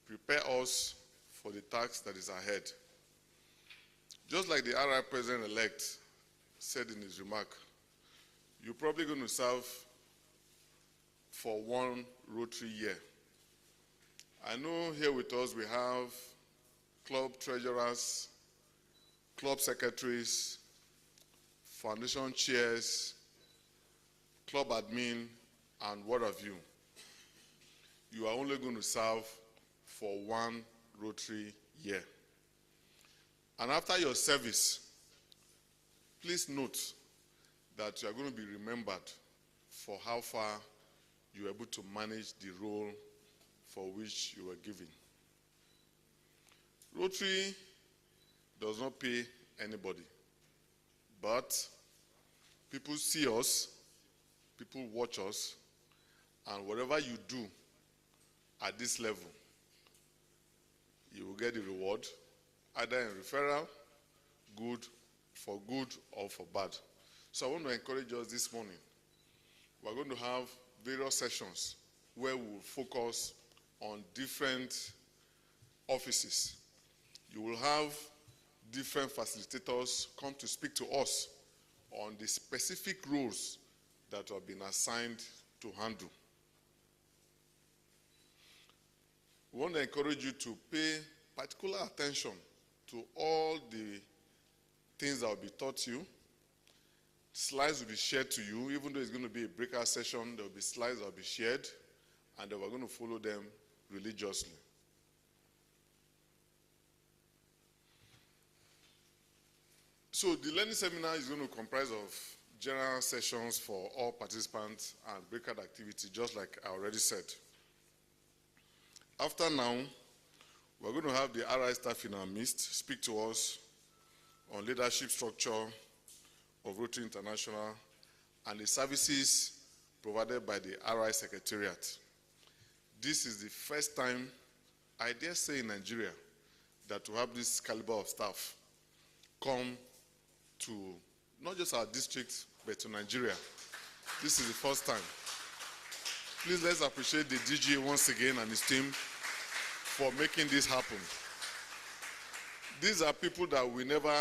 prepare us for the task that is ahead. Just like the RI President-elect said in his remark, you're probably going to serve for one Rotary year. I know here with us we have club treasurers, club secretaries, foundation chairs, club admin, and what have you. You are only going to serve for one Rotary year. And after your service, please note that you are going to be remembered for how far you were able to manage the role for which you were given. Rotary does not pay anybody, but people see us, people watch us, and whatever you do at this level, you will get the reward, either in referral, good or for bad. So I want to encourage us this morning. We're going to have various sessions where we will focus on different offices. You will have different facilitators come to speak to us on the specific roles that have been assigned to handle. We want to encourage you to pay particular attention to all the things that will be taught you. Slides will be shared to you. Even though it's going to be a breakout session, there will be slides that will be shared, and then we're going to follow them religiously. So the learning seminar is going to comprise of general sessions for all participants and breakout activity, just like I already said. After now, we're going to have the RI staff in our midst speak to us on leadership structure of Rotary International and the services provided by the RI Secretariat. This is the first time, I dare say in Nigeria, that we have this caliber of staff come to not just our district, but to Nigeria. This is the first time. Please let's appreciate the DG once again and his team for making this happen. These are people that we never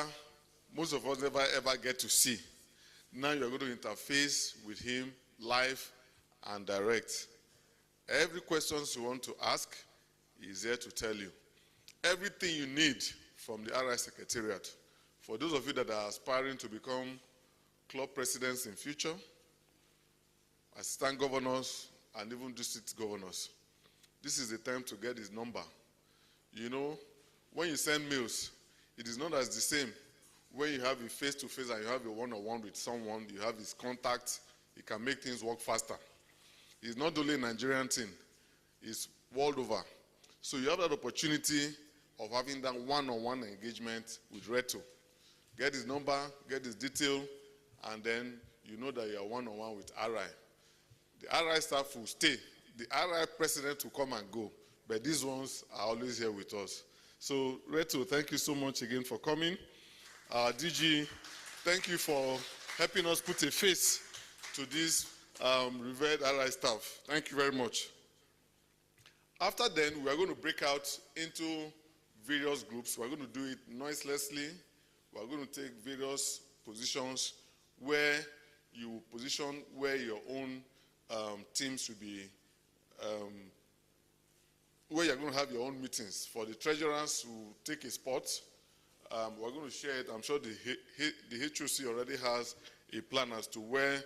most of us never ever get to see. Now you're going to interface with him live and direct. Every question you want to ask, he's there to tell you. Everything you need from the RI Secretariat. For those of you that are aspiring to become club presidents in future, assistant governors, and even district governors, this is the time to get his number. You know, when you send mails, it is not as the same. When you have a face-to-face and you have a one-on-one with someone, you have his contact, it can make things work faster. It's not only a Nigerian thing, it's world over. So you have that opportunity of having that one-on-one engagement with Reto. Get his number, get his detail, and then you know that you are one-on-one with RI. The RI staff will stay. The RI president will come and go, but these ones are always here with us. So Reto, thank you so much again for coming. DG, thank you for helping us put a face to this revered RI staff. Thank you very much. After then, we are going to break out into various groups. We're going to do it noiselessly. We're going to take various positions where you position where your own teams should be, where you're going to have your own meetings. For the treasurers who take a spot, we're going to share it. I'm sure the HOC already has a plan as to where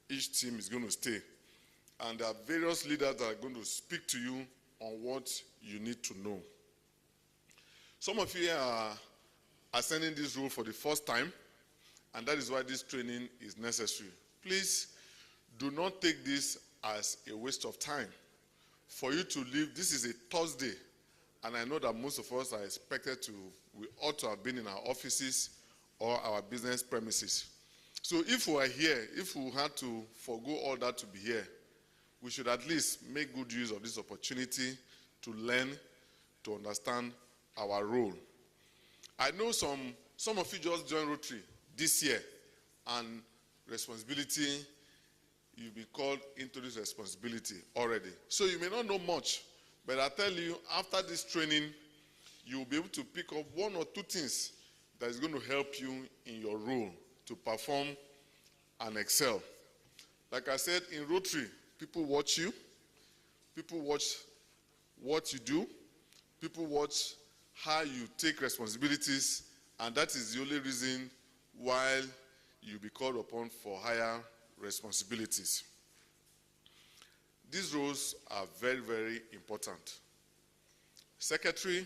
each team is going to stay. And there are various leaders that are going to speak to you on what you need to know. Some of you are ascending this role for the first time, and that is why this training is necessary. Please do not take this as a waste of time. For you to leave, this is a Thursday, and I know that most of us are expected to, we ought to have been in our offices or our business premises. So if we are here, if we had to forgo all that to be here, we should at least make good use of this opportunity to learn, to understand our role. I know some of you just joined Rotary this year, and responsibility, you'll be called into this responsibility already. So you may not know much, but I tell you, after this training, you'll be able to pick up one or two things that is going to help you in your role to perform and excel. Like I said, in Rotary, people watch you, people watch what you do, people watch how you take responsibilities, and that is the only reason why you'll be called upon for higher responsibilities. These roles are very, very important. Secretary,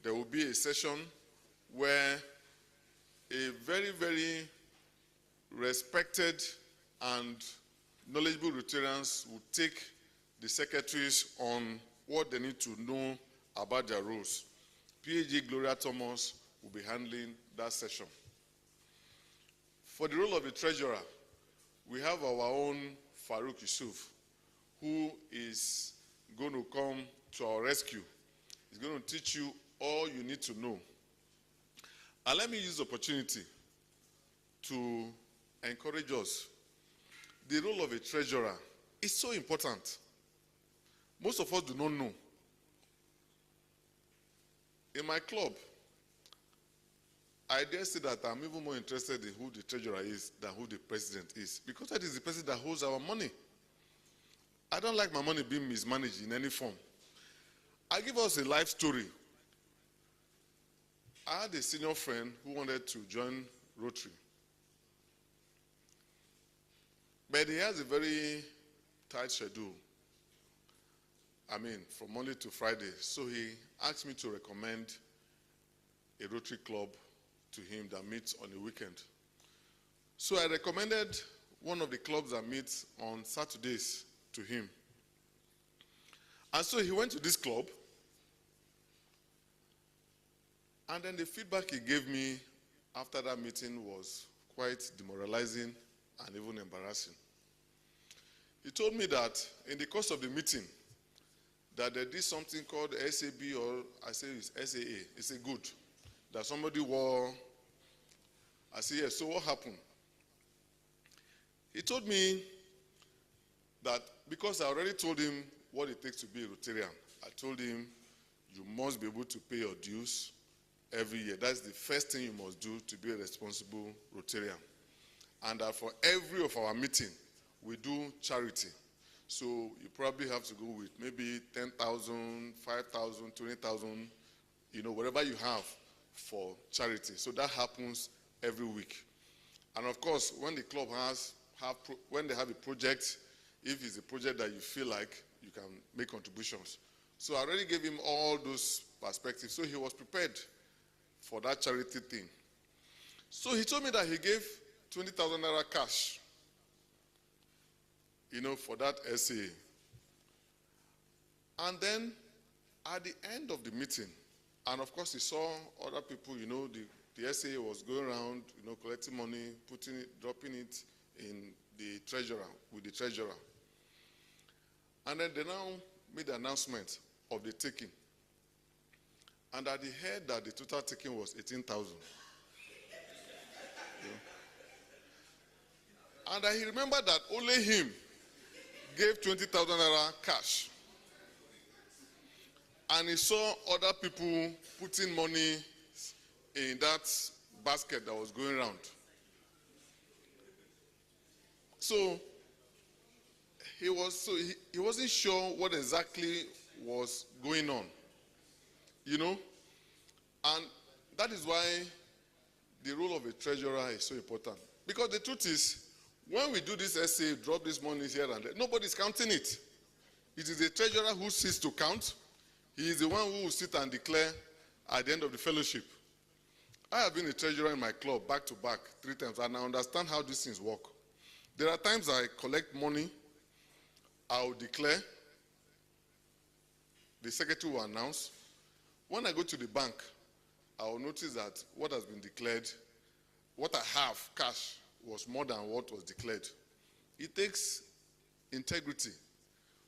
there will be a session where a very, very respected and knowledgeable Rotarians will take the secretaries on what they need to know about their roles. PhD Gloria Thomas will be handling that session. For the role of the treasurer, we have our own Farouk Yusuf, who is going to come to our rescue. He's going to teach you all you need to know. And let me use the opportunity to encourage us. The role of a treasurer is so important. Most of us do not know. In my club, I dare say that I'm even more interested in who the treasurer is than who the president is, because that is the person that holds our money. I don't like my money being mismanaged in any form. I give us a life story. I had a senior friend who wanted to join Rotary. But he has a very tight schedule. I mean, from Monday to Friday. So he asked me to recommend a Rotary club to him that meets on a weekend. So I recommended one of the clubs that meets on Saturdays to him. And so he went to this club, and then the feedback he gave me after that meeting was quite demoralizing and even embarrassing. He told me that in the course of the meeting, that they did something called SAB, or I say it's SAA. It's a good. That somebody wore. I said, yes, so what happened? He told me that because I already told him what it takes to be a Rotarian, I told him, you must be able to pay your dues, every year. That's the first thing you must do to be a responsible Rotarian. And for every of our meeting, we do charity. So you probably have to go with maybe 10,000, 5,000, 20,000, whatever you have for charity. So that happens every week. And of course, when the club when they have a project, if it's a project that you feel like you can make contributions. So I already gave him all those perspectives. So he was prepared for that charity thing. So he told me that he gave 20,000 naira cash, for that SA. And then at the end of the meeting, and of course he saw other people, the SA was going around, collecting money, dropping it in the treasurer, with the treasurer. And then they now made the announcement of the taking. And at the head that the total taking was 18,000. And he remembered that only him gave 20,000 naira cash. And he saw other people putting money in that basket that was going around. So he wasn't sure what exactly was going on, and that is why the role of a treasurer is so important. Because the truth is, when we do this essay, drop this money here and there, nobody's counting it. It is the treasurer who sits to count. He is the one who will sit and declare at the end of the fellowship. I have been a treasurer in my club back to back 3 times, and I understand how these things work. There are times I collect money, I will declare, the secretary will announce. When I go to the bank, I will notice that what has been declared, what I have, cash, was more than what was declared. It takes integrity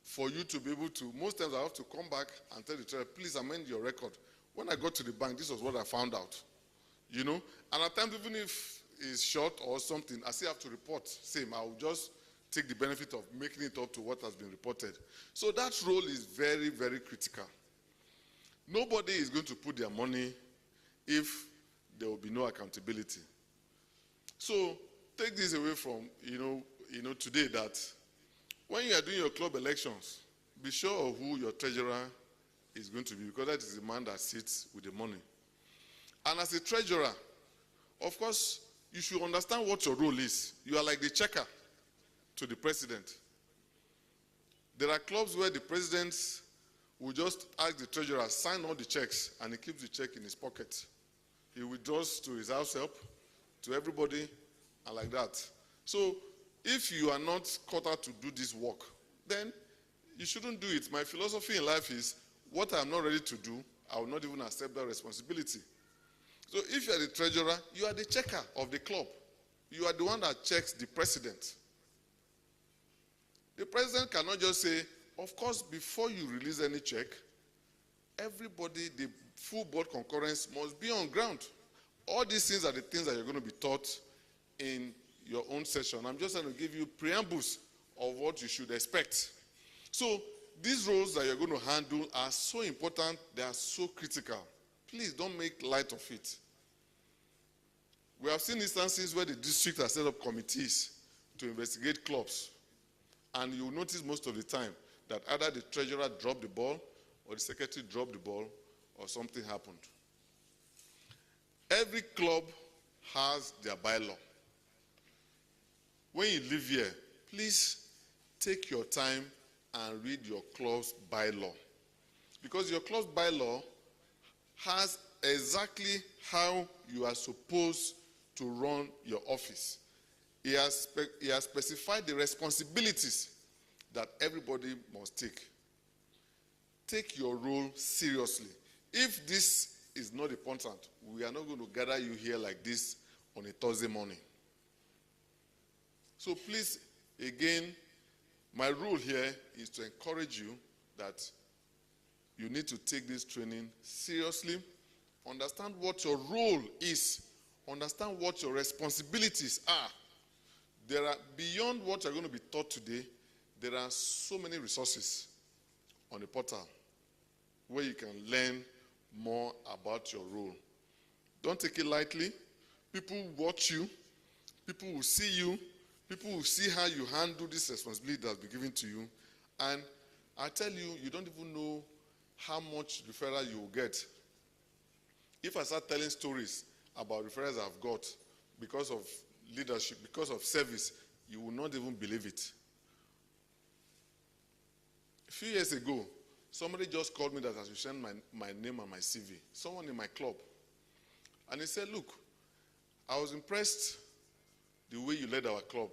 for you to be able to, most times I have to come back and tell the treasurer, please amend your record. When I got to the bank, this was what I found out. And at times, even if it's short or something, I still have to report. Same, I will just take the benefit of making it up to what has been reported. So that role is very, very critical. Nobody is going to put their money if there will be no accountability. So take this away from, today, that when you are doing your club elections, be sure of who your treasurer is going to be, because that is the man that sits with the money. And as a treasurer, of course, you should understand what your role is. You are like the checker to the president. There are clubs where the president will just ask the treasurer, sign all the checks, and he keeps the check in his pocket. He withdraws to his house help, to everybody, and like that. So if you are not called out to do this work, then you shouldn't do it. My philosophy in life is, what I am not ready to do, I will not even accept that responsibility. So if you are the treasurer, you are the checker of the club. You are the one that checks the president. The president cannot just say, of course, before you release any check, everybody, the full board concurrence must be on ground. All these things are the things that you're going to be taught in your own session. I'm just going to give you preambles of what you should expect. So these roles that you're going to handle are so important, they are so critical. Please don't make light of it. We have seen instances where the district has set up committees to investigate clubs. And you'll notice most of the time that either the treasurer dropped the ball, or the secretary dropped the ball, or something happened. Every club has their bylaw. When you live here, please take your time and read your club's bylaw. Because your club's bylaw has exactly how you are supposed to run your office. He has specified the responsibilities that everybody must take. Take your role seriously. If this is not important, we are not going to gather you here like this on a Thursday morning. So please, again, my role here is to encourage you that you need to take this training seriously. Understand what your role is. Understand what your responsibilities are. There are, beyond what you're going to be taught today, there are so many resources on the portal where you can learn more about your role. Don't take it lightly. People watch you. People will see you. People will see how you handle this responsibility that has been given to you. And I tell you, you don't even know how much referral you will get. If I start telling stories about referrals I've got because of leadership, because of service, you will not even believe it. A few years ago, somebody just called me that I should send my name and my CV. Someone in my club. And he said, look, I was impressed the way you led our club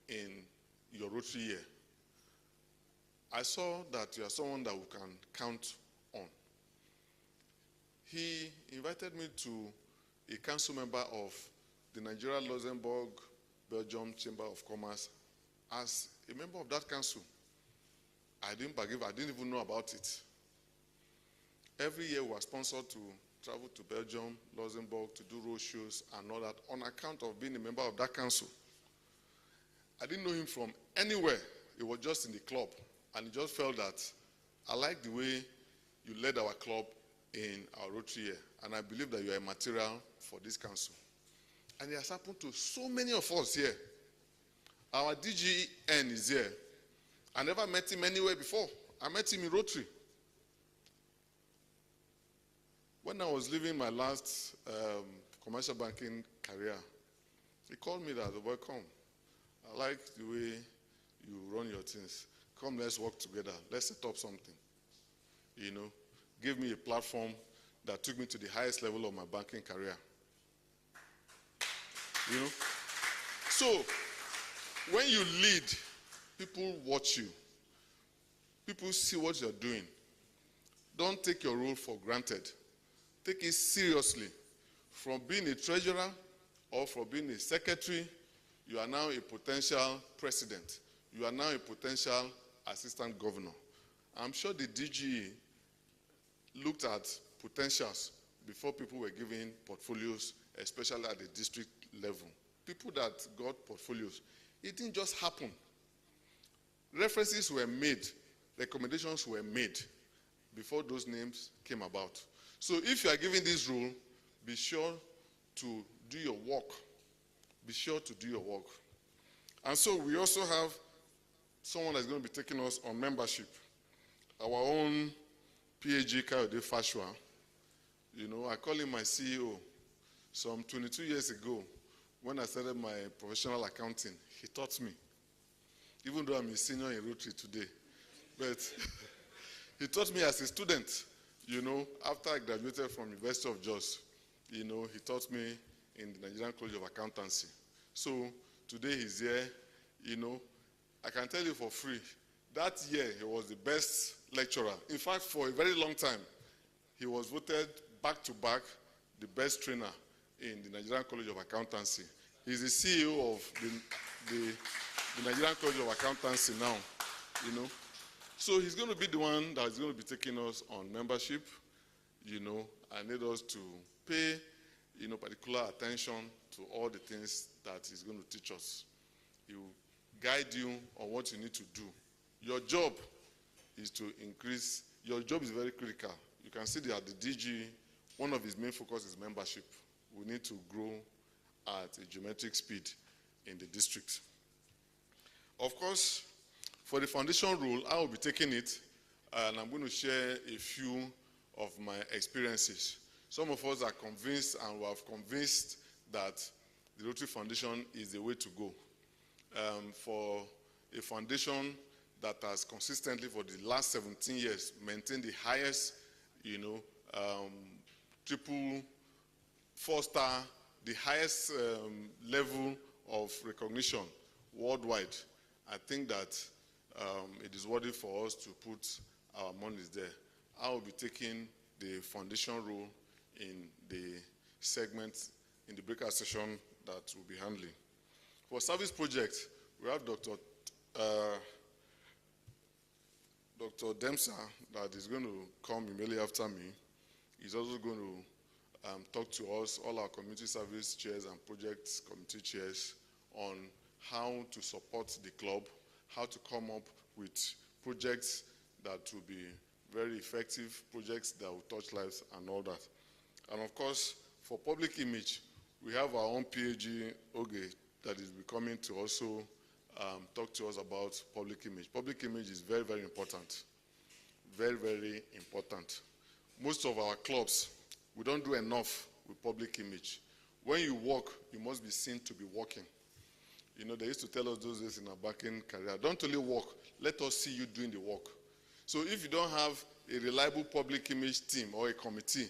in your Rotary year. I saw that you are someone that we can count on. He invited me to a council member of the Nigeria Luxembourg Belgium Chamber of Commerce as a member of that council. I didn't even know about it. Every year we are sponsored to travel to Belgium, Luxembourg to do road shows and all that on account of being a member of that council. I didn't know him from anywhere. He was just in the club. And he just felt that I like the way you led our club in our Rotary year. And I believe that you are a material for this council. And it has happened to so many of us here. Our DGN is here. I never met him anywhere before. I met him in Rotary. When I was leaving my last commercial banking career, he called me that, welcome. I like the way you run your things. Come, let's work together. Let's set up something. You know, give me a platform that took me to the highest level of my banking career. You know? So, when you lead, people watch you. People see what you're doing. Don't take your role for granted. Take it seriously. From being a treasurer or from being a secretary, you are now a potential president. You are now a potential assistant governor. I'm sure the DGE looked at potentials before people were given portfolios, especially at the district level. People that got portfolios, it didn't just happen. References were made, recommendations were made before those names came about. So if you are given this role, be sure to do your work. Be sure to do your work. And so we also have someone that's going to be taking us on membership. Our own PhD Kayode Fashua. You know, I call him my CEO. Some 22 years ago, when I started my professional accounting, he taught me. Even though I'm a senior in Rotary today. But he taught me as a student, you know, after I graduated from University of Jos. You know, he taught me in the Nigerian College of Accountancy. So today he's here, you know. I can tell you for free, that year he was the best lecturer. In fact, for a very long time, he was voted back-to-back the best trainer in the Nigerian College of Accountancy. He's the CEO of the Nigerian College of Accountancy now, you know. So he's going to be the one that is going to be taking us on membership, you know. I need us to pay, you know, particular attention to all the things that he's going to teach us. He will guide you on what you need to do. Your job is to increase, your job is very critical. You can see that the DG, one of his main focus is membership. We need to grow at a geometric speed in the district. Of course, for the foundation role, I will be taking it, and I'm going to share a few of my experiences. Some of us are convinced, and we have convinced that the Rotary Foundation is the way to go. For a foundation that has consistently for the last 17 years maintained the highest, you know, triple, 4-star, the highest level of recognition worldwide, I think that it is worthy for us to put our monies there. I will be taking the foundation role in the segment, in the breakout session that we'll be handling. For service projects, we have Dr. Demsa that is going to come immediately after me. He's also going to talk to us, all our community service chairs and projects committee chairs, on how to support the club, how to come up with projects that will be very effective, projects that will touch lives and all that. And of course, For public image, we have our own PAG Oge that is coming to also talk to us about public image. Public image is very, very important. Very, very important. Most of our clubs, we don't do enough with public image. When you walk, you must be seen to be walking. You know, they used to tell us those days in our backing career, don't only walk, let us see you doing the work. So if you don't have a reliable public image team or a committee,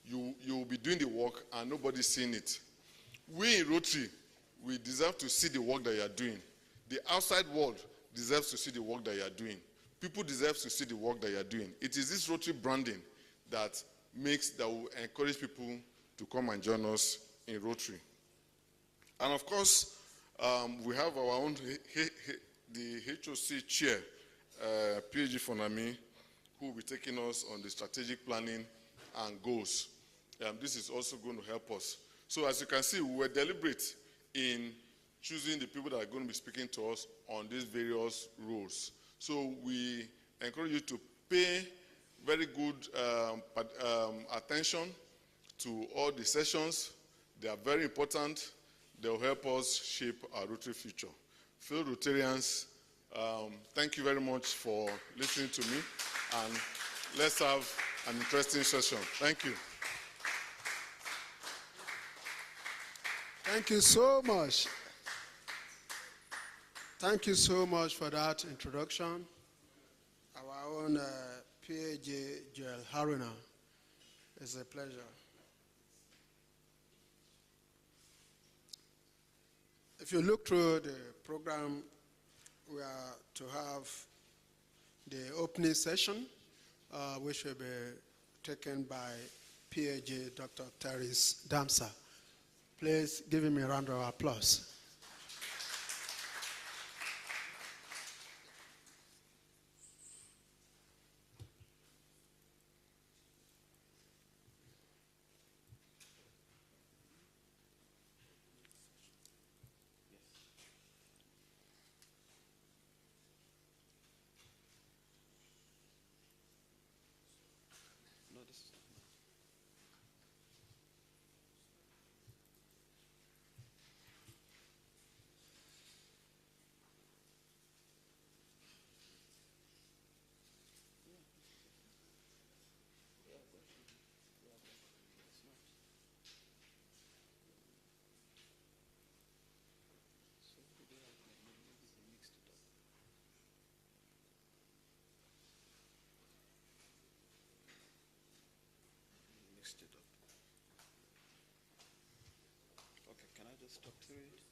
you will be doing the work and nobody's seeing it. We in Rotary, we deserve to see the work that you are doing. The outside world deserves to see the work that you are doing. People deserve to see the work that you are doing. It is this Rotary branding that will encourage people to come and join us in Rotary. And of course, we have our own, the HOC chair, PAG Fonami, who will be taking us on the strategic planning and goals. This is also going to help us. So as you can see, we were deliberate in choosing the people that are going to be speaking to us on these various roles. So we encourage you to pay very good attention to all the sessions. They are very important. They will help us shape our Rotary future. Fellow Rotarians, thank you very much for listening to me, and let's have an interesting session. Thank you. Thank you so much. Thank you so much for that introduction. Our own PAG Joel Haruna. It's a pleasure. If you look through the program, we are to have the opening session, which will be taken by PAG Dr. Terence Damsa. Please give him a round of applause. Okay, can I just talk through it?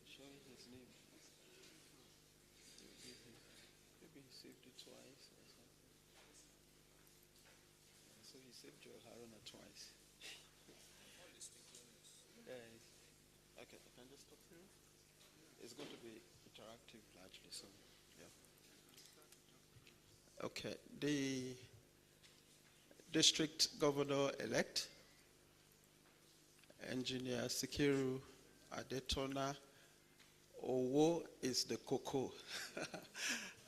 Showing his name. Maybe he saved it twice or something. So he saved Joel Haruna twice. Yeah, okay, I can just talk through it. It's going to be interactive largely, so yeah. Okay, the district governor-elect, Engineer Sikiru Adetona Owo is the cocoa.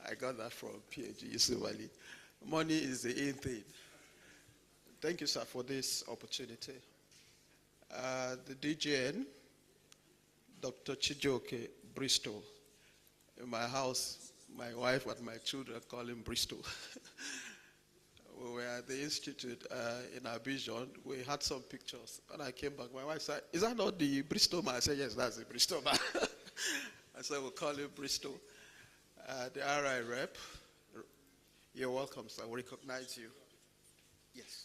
I got that from PAG Yusufali. Money is the in thing. Thank you, sir, for this opportunity. The DGN, Dr. Chijoke Bristol. In my house, my wife and my children call him Bristol. We were at the institute in Abidjan. We had some pictures. When I came back, my wife said, "Is that not the Bristol man?" I said, "Yes, that's the Bristol man." I said, "We'll call him Bristol." The RI rep, you're welcome, sir. We recognize you. Yes.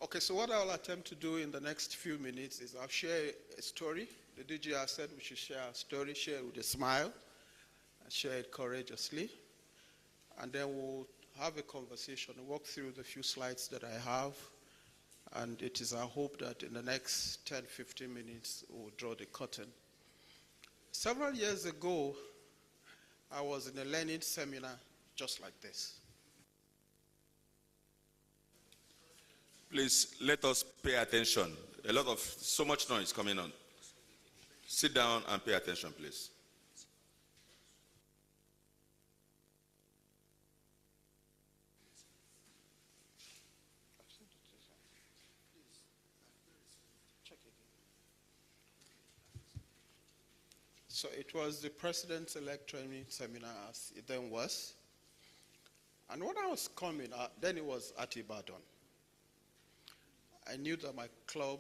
Okay, so what I'll attempt to do in the next few minutes is I'll share a story. The DG has said we should share a story, share it with a smile, and share it courageously. and then we'll have a conversation, walk through the few slides that I have, and it is our hope that in the next 10, 15 minutes, we'll draw the curtain. Several years ago, I was in a learning seminar just like this. Please let us pay attention. So much noise coming on. Sit down and pay attention, please. So it was the President-elect training seminar as it then was. And when I was coming, then it was at Ibadan. I knew that my club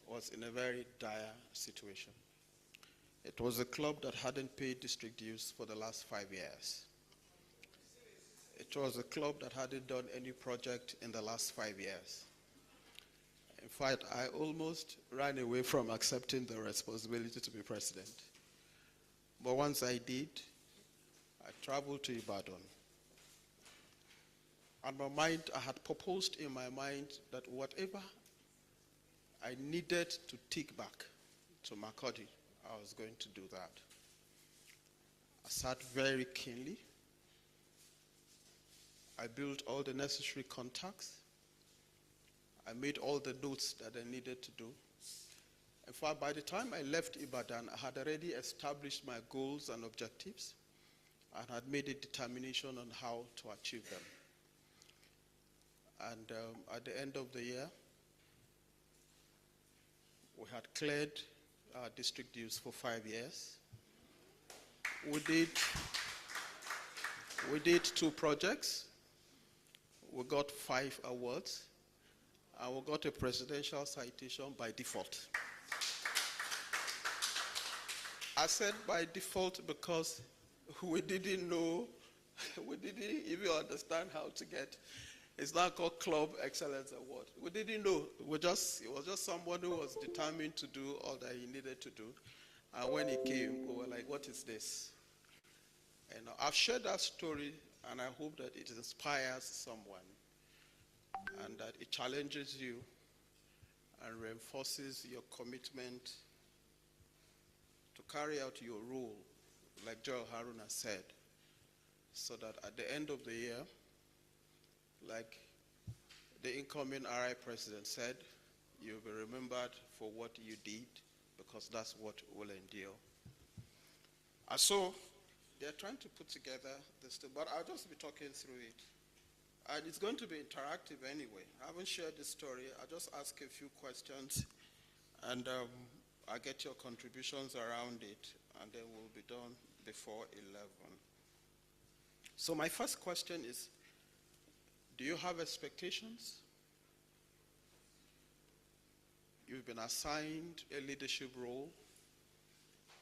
was in a very dire situation. It was a club that hadn't paid district dues for the last 5 years. It was a club that hadn't done any project in the last 5 years. In fact, I almost ran away from accepting the responsibility to be president. But once I did, I traveled to Ibadan. And I had proposed in my mind that whatever I needed to take back to Makurdi, I was going to do that. I sat very keenly. I built all the necessary contacts. I made all the notes that I needed to do. In fact, by the time I left Ibadan, I had already established my goals and objectives and had made a determination on how to achieve them. And at the end of the year, we had cleared our district dues for 5 years. We did 2 projects. We got 5 awards. And we got a presidential citation by default. I said by default because we didn't know, we didn't even understand how to get. It's now called Club Excellence Award. We didn't know. It was just someone who was determined to do all that he needed to do. And when he came, we were like, what is this? And I've shared that story, and I hope that it inspires someone and that it challenges you and reinforces your commitment to carry out your role, like Joel Haruna said, so that at the end of the year, like the incoming RI president said, you'll be remembered for what you did, because that's what will endure. And so they're trying to put together this thing, but I'll just be talking through it. And it's going to be interactive anyway. I haven't shared the story. I'll just ask a few questions, and I'll get your contributions around it, and then we'll be done before 11. So my first question is, do you have expectations? You've been assigned a leadership role.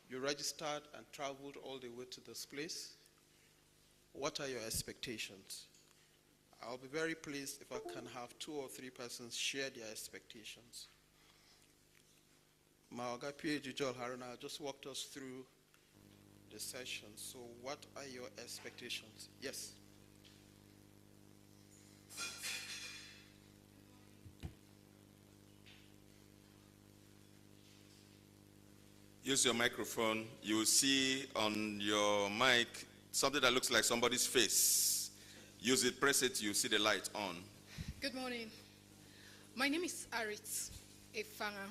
You registered and traveled all the way to this place. What are your expectations? I'll be very pleased if I can have 2 or 3 persons share their expectations. Maoga PhD Joel Haruna just walked us through the session. So what are your expectations? Yes. Use your microphone. You will see on your mic something that looks like somebody's face. Use it, press it, you see the light on. Good morning. My name is Arit Efanga.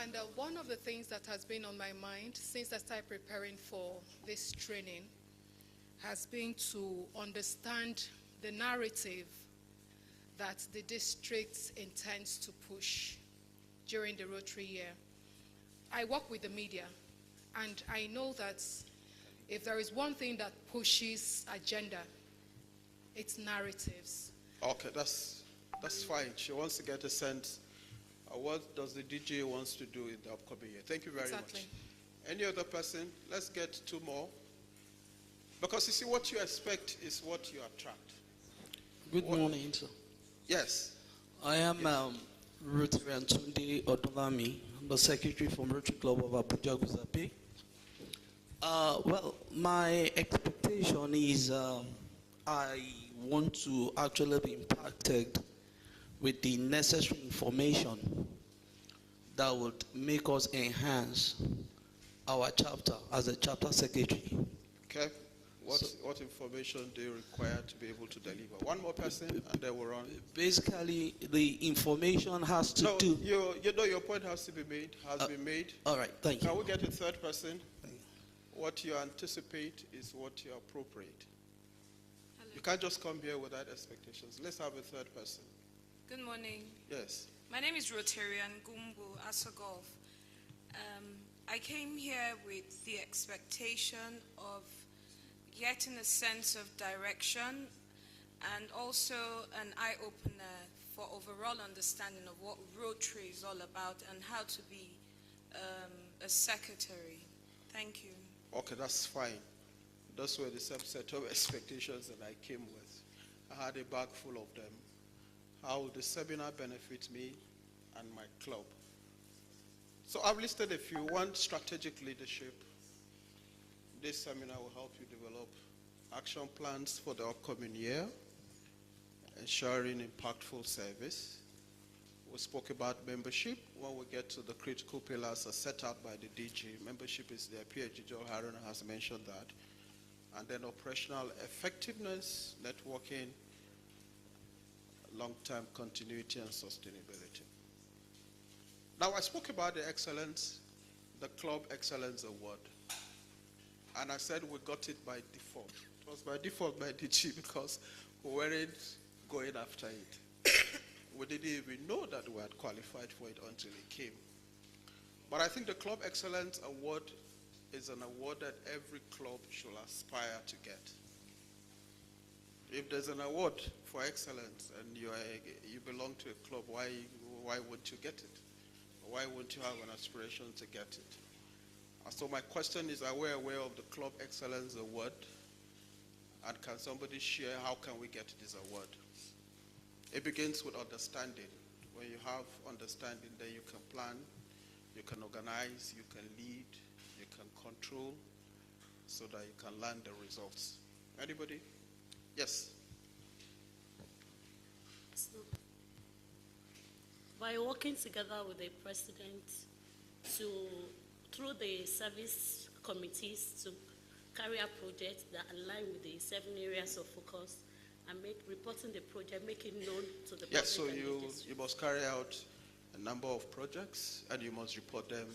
And one of the things that has been on my mind since I started preparing for this training has been to understand the narrative that the district intends to push during the Rotary year. I work with the media, and I know that if there is one thing that pushes agenda, it's narratives. Okay, that's fine. She wants to get a sense of what does the DJ wants to do in the upcoming year. Thank you very much. Any other person? Let's get 2 more. Because you see, what you expect is what you attract. Good morning, sir. Yes. I am Rotary Tunde Odolami, the secretary from Rotary Club of Abuja Guzape. Well, my expectation is I want to actually be impacted with the necessary information that would make us enhance our chapter as a chapter secretary. Okay. What information do you require to be able to deliver? One more person, and then we're on. Basically, the information has to No, do. you know your point has to be made. Has been made. All right, thank you. Can we get a third person? What you anticipate is what you appropriate. You can't just come here without expectations. Let's have a third person. Good morning. Yes. My name is Rotarian Gumbu Asogov. I came here with the expectation of getting a sense of direction and also an eye-opener for overall understanding of what Rotary is all about and how to be a secretary. Thank you. Okay, that's fine. Those were the same set of expectations that I came with. I had a bag full of them. How will the seminar benefit me and my club? So I've listed a few. One, strategic leadership. This seminar will help you develop action plans for the upcoming year, ensuring impactful service. We spoke about membership. When we get to the critical pillars as set out by the DG, membership is there. PhD Joel Haruna has mentioned that. And then operational effectiveness, networking, long-term continuity and sustainability. Now I spoke about the excellence, the Club Excellence Award. And I said we got it by default. It was by default by DG because we weren't going after it. We didn't even know that we had qualified for it until it came. But I think the Club Excellence Award is an award that every club should aspire to get. If there's an award for excellence and you belong to a club, why wouldn't you get it? Why wouldn't you have an aspiration to get it? So my question is, are we aware of the Club Excellence Award? And can somebody share how can we get this award? It begins with understanding. When you have understanding, then you can plan, you can organize, you can lead, you can control, so that you can land the results. Anybody? Yes. So, by working together with the president through the service committees to carry out projects that align with the 7 areas of focus and reporting the project, make it known to the public. Yes, so you must carry out a number of projects and you must report them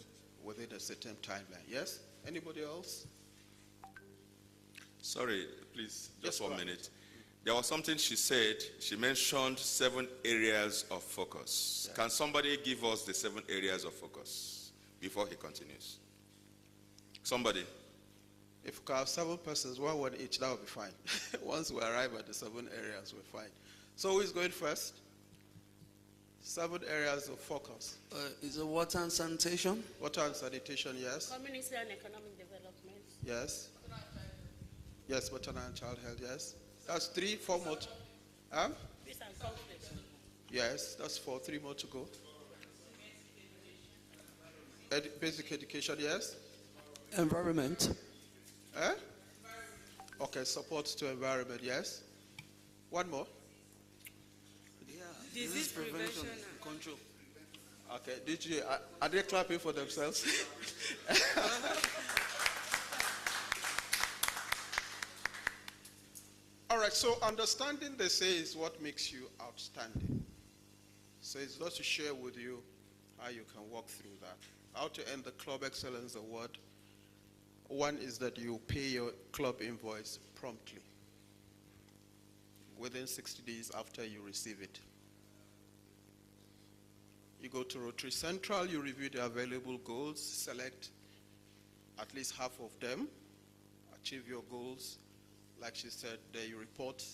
within a certain timeline. Yes? Anybody else? Sorry, please, just Yes, 1 minute. There was something she said. She mentioned 7 areas of focus. Yeah. Can somebody give us the 7 areas of focus before he continues? Somebody. If we can have 7 persons, 1 each, that would be fine. Once we arrive at the 7 areas, we're fine. So who is going first? 7 areas of focus. Is it water and sanitation? Water and sanitation, yes. Community and economic development. Yes. Yes, maternal and child health, yes. That's 3, 4 more. Peace and conflict. Yes, that's 4, 3 more to go. Basic education, yes. Environment. Okay, support to environment, yes. 1 more. Yeah. Disease prevention and control. Okay, are they clapping for themselves? All right, so understanding, they say, is what makes you outstanding. So it's not to share with you how you can walk through that. How to earn the Club Excellence Award. 1 is that you pay your club invoice promptly, within 60 days after you receive it. You go to Rotary Central, you review the available goals, select at least half of them, achieve your goals. Like she said, there you report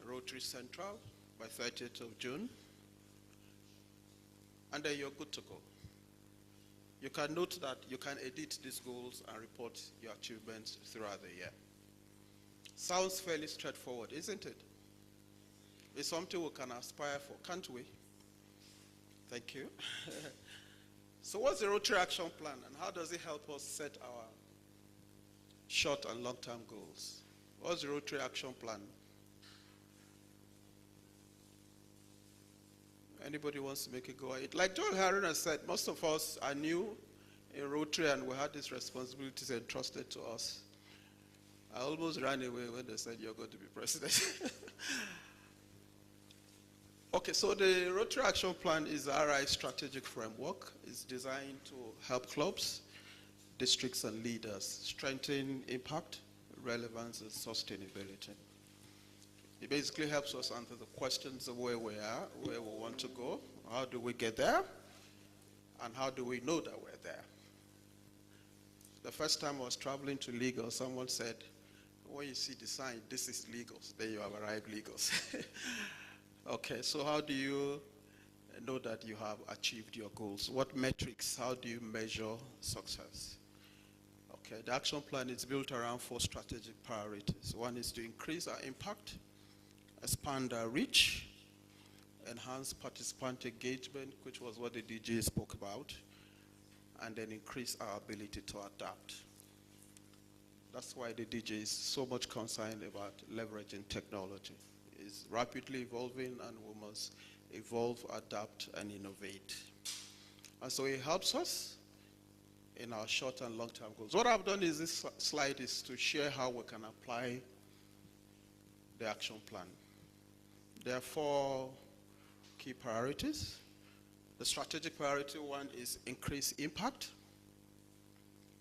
Rotary Central by 30th of June, and then you're good to go. You can note that you can edit these goals and report your achievements throughout the year. Sounds fairly straightforward, isn't it? It's something we can aspire for, can't we? Thank you. So what's the Rotary Action Plan and how does it help us set our short and long-term goals. What's the Rotary Action Plan? Anybody wants to make a go at it? Like Joel Harron has said, most of us are new in Rotary and we had these responsibilities entrusted to us. I almost ran away when they said you're going to be president. Okay, so the Rotary Action Plan is the RI strategic framework. It's designed to help clubs, districts, and leaders strengthen impact, relevance, and sustainability. It basically helps us answer the questions of where we are, where we want to go, how do we get there, and how do we know that we're there. The first time I was traveling to Lagos, someone said, when you see the sign, this is Lagos, then you have arrived Lagos. Okay, so how do you know that you have achieved your goals? What metrics, how do you measure success? Okay, the action plan is built around 4 strategic priorities. One is to increase our impact, expand our reach, enhance participant engagement, which was what the DJ spoke about, and then increase our ability to adapt. That's why the DJ is so much concerned about leveraging technology. It's rapidly evolving and we must evolve, adapt, and innovate. And so it helps us in our short and long-term goals. What I've done is this slide is to share how we can apply the action plan. There are 4 key priorities. The strategic priority 1 is increase impact.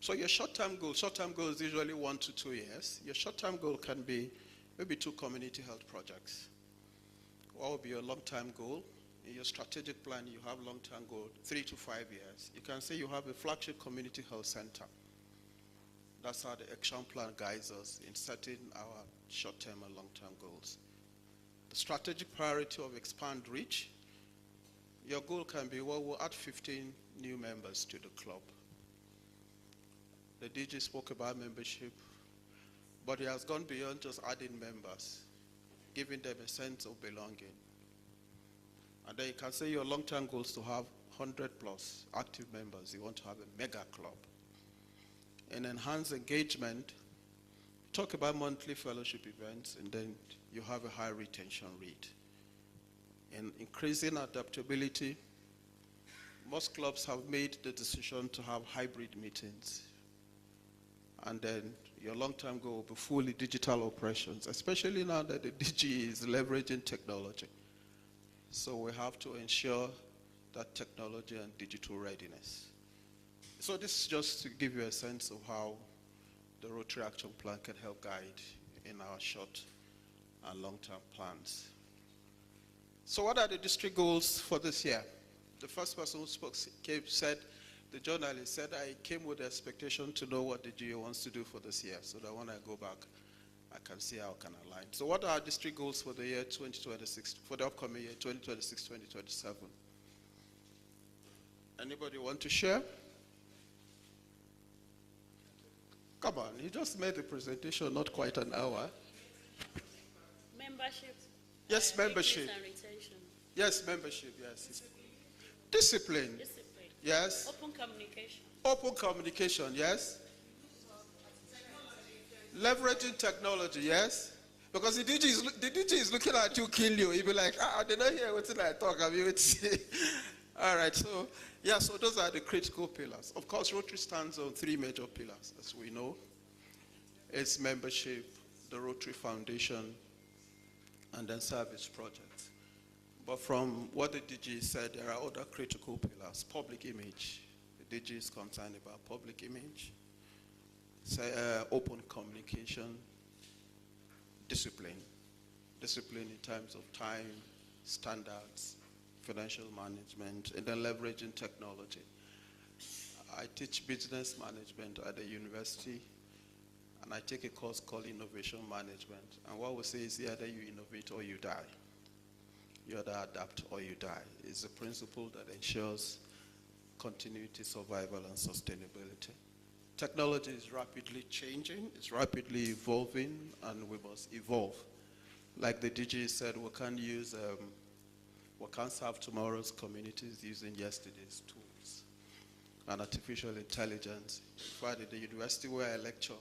So your short-term goal is usually 1 to 2 years. Your short-term goal can be maybe 2 community health projects. What would be your long-term goal? In your strategic plan, you have long-term goal, 3 to 5 years. You can say you have a flagship community health center. That's how the action plan guides us in setting our short-term and long-term goals. The strategic priority of expand reach, your goal can be, well, we'll add 15 new members to the club. The DJ spoke about membership, but it has gone beyond just adding members, giving them a sense of belonging. And then you can say your long-term goal is to have 100 plus active members. You want to have a mega club. And enhance engagement, talk about monthly fellowship events, and then you have a high retention rate. In increasing adaptability, most clubs have made the decision to have hybrid meetings. And then your long-term goal will be fully digital operations, especially now that the DG is leveraging technology. So we have to ensure that technology and digital readiness. So this is just to give you a sense of how the Rotary Action Plan can help guide in our short and long-term plans. So what are the district goals for this year? The first person who spoke said, the journalist said, I came with the expectation to know what the GA wants to do for this year, so that when I go back, I can see how I can align. So what are our district goals for the year 2026, for the upcoming year, 2026-2027? Anybody want to share? Come on, you just made the presentation not quite an hour. Membership. Yes, membership. And retention. Yes, membership, yes. Discipline. Discipline. Yes. Open communication. Open communication, yes. Leveraging technology, yes. Because the DJ is looking at you, kill you. He'll be like, they don't hear what I talk. I mean, all right, so, yeah, so those are the critical pillars. Of course, Rotary stands on 3 major pillars, as we know. It's membership, the Rotary Foundation, and then service projects. But from what the DG said, there are other critical pillars. Public image. The DG is concerned about public image. Open communication. Discipline. Discipline in terms of time, standards, financial management, and then leveraging technology. I teach business management at the university, and I take a course called innovation management. And what we say is either you innovate or you die. You either adapt or you die. It's a principle that ensures continuity, survival, and sustainability. Technology is rapidly changing, it's rapidly evolving, and we must evolve. Like the DJ said, we can't serve tomorrow's communities using yesterday's tools. And artificial intelligence. In fact, at the university where I lecture,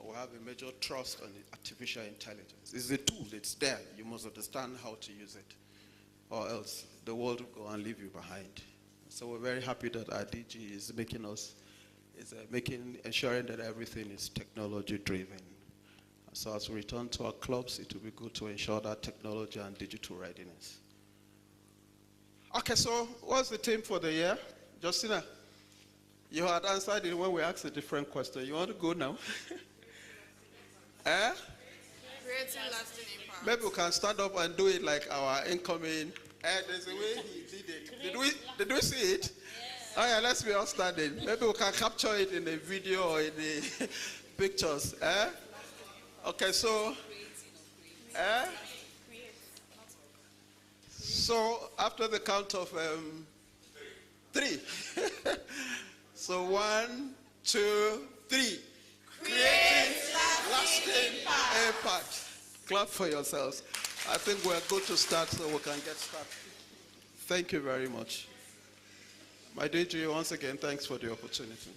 we have a major trust on artificial intelligence. It's a tool, it's there. You must understand how to use it, or else the world will go and leave you behind. So we're very happy that our DG is ensuring that everything is technology driven. So as we return to our clubs, it will be good to ensure that technology and digital readiness. Okay, so what's the theme for the year? Justina, you had answered it when we asked a different question. You want to go now? Eh? Creating lasting impact. Maybe we can stand up and do it like our incoming. There's a way he did it. Did we see it? Yes. Oh yeah, let's be all standing. Maybe we can capture it in a video or in the pictures. Eh? Okay, so. Eh? So after the count of 3. So 1, 2, 3. Create lasting impact. Clap for yourselves. I think we're good to start, so we can get started. Thank you very much. My DG, once again, thanks for the opportunity.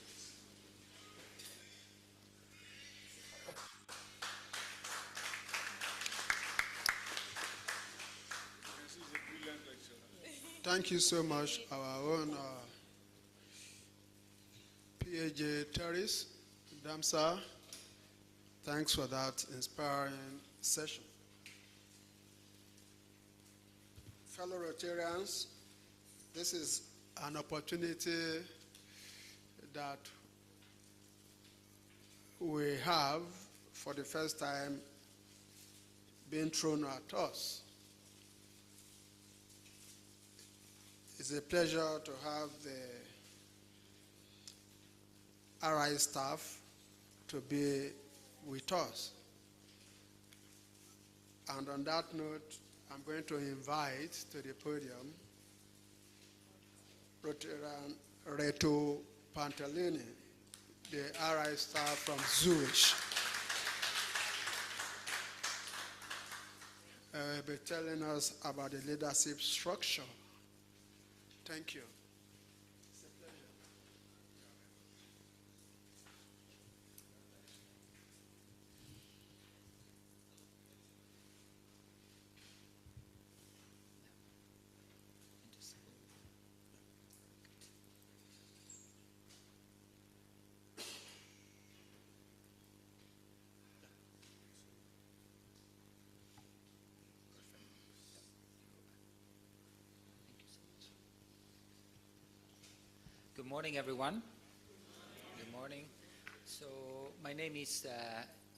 Thank you so much, our own PAJ Terrace, Damsa. Thanks for that inspiring session. Fellow Rotarians, this is an opportunity that we have for the first time being thrown at us. It's a pleasure to have the RI staff to be with us. And on that note, I'm going to invite to the podium Rotarian Reto Pantalini, the RI staff from Zurich. Will be telling us about the leadership structure. Thank you. It's a pleasure. Good morning, everyone. Good morning. So my name is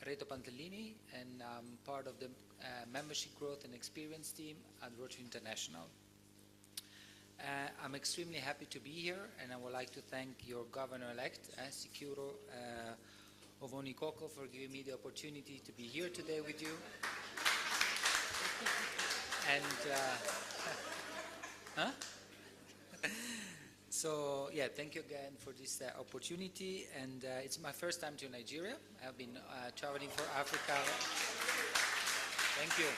Reto Pantalini, and I'm part of the membership growth and experience team at Rotary International. I'm extremely happy to be here, and I would like to thank your governor-elect, Sicuro Ovonikoko, for giving me the opportunity to be here today with you. And so, yeah, thank you again for this opportunity. And it's my first time to Nigeria. I've been traveling for Africa. Thank you.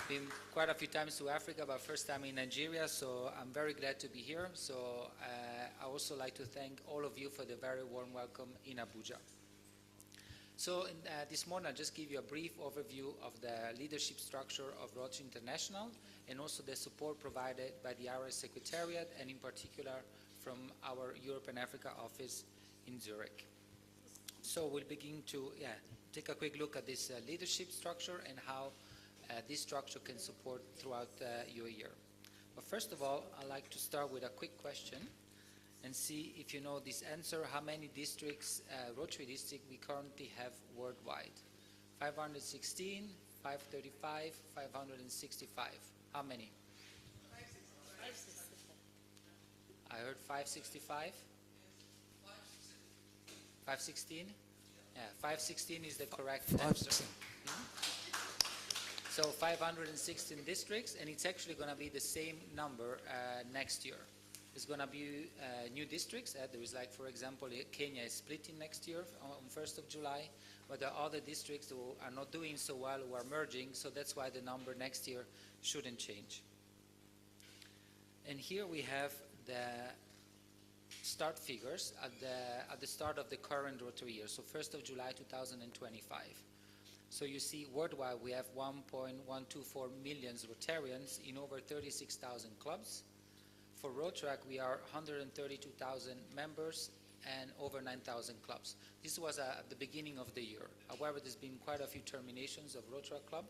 Been quite a few times to Africa, but first time in Nigeria. So I'm very glad to be here. So I also like to thank all of you for the very warm welcome in Abuja. So this morning, I'll just give you a brief overview of the leadership structure of Rotary International, and also the support provided by the RS Secretariat, and in particular from our Europe and Africa office in Zurich. So we'll begin to take a quick look at this leadership structure and how this structure can support throughout your year. But first of all, I'd like to start with a quick question and see if you know this answer. How many districts, Rotary districts, we currently have worldwide? 516, 535, 565. How many? 565. I heard 565. 516? Yeah, 516 is the correct answer. So 516 districts, and it's actually going to be the same number next year. There's going to be new districts. There is, like, for example, Kenya is splitting next year on 1st of July, but there are other districts who are not doing so well, who are merging, so that's why the number next year shouldn't change. And here we have the start figures at the start of the current Rotary year, so 1st of July 2025. So you see worldwide we have 1.124 million Rotarians in over 36,000 clubs. For Rotaract we are 132,000 members and over 9,000 clubs. This was at the beginning of the year. However, there's been quite a few terminations of Rotaract Club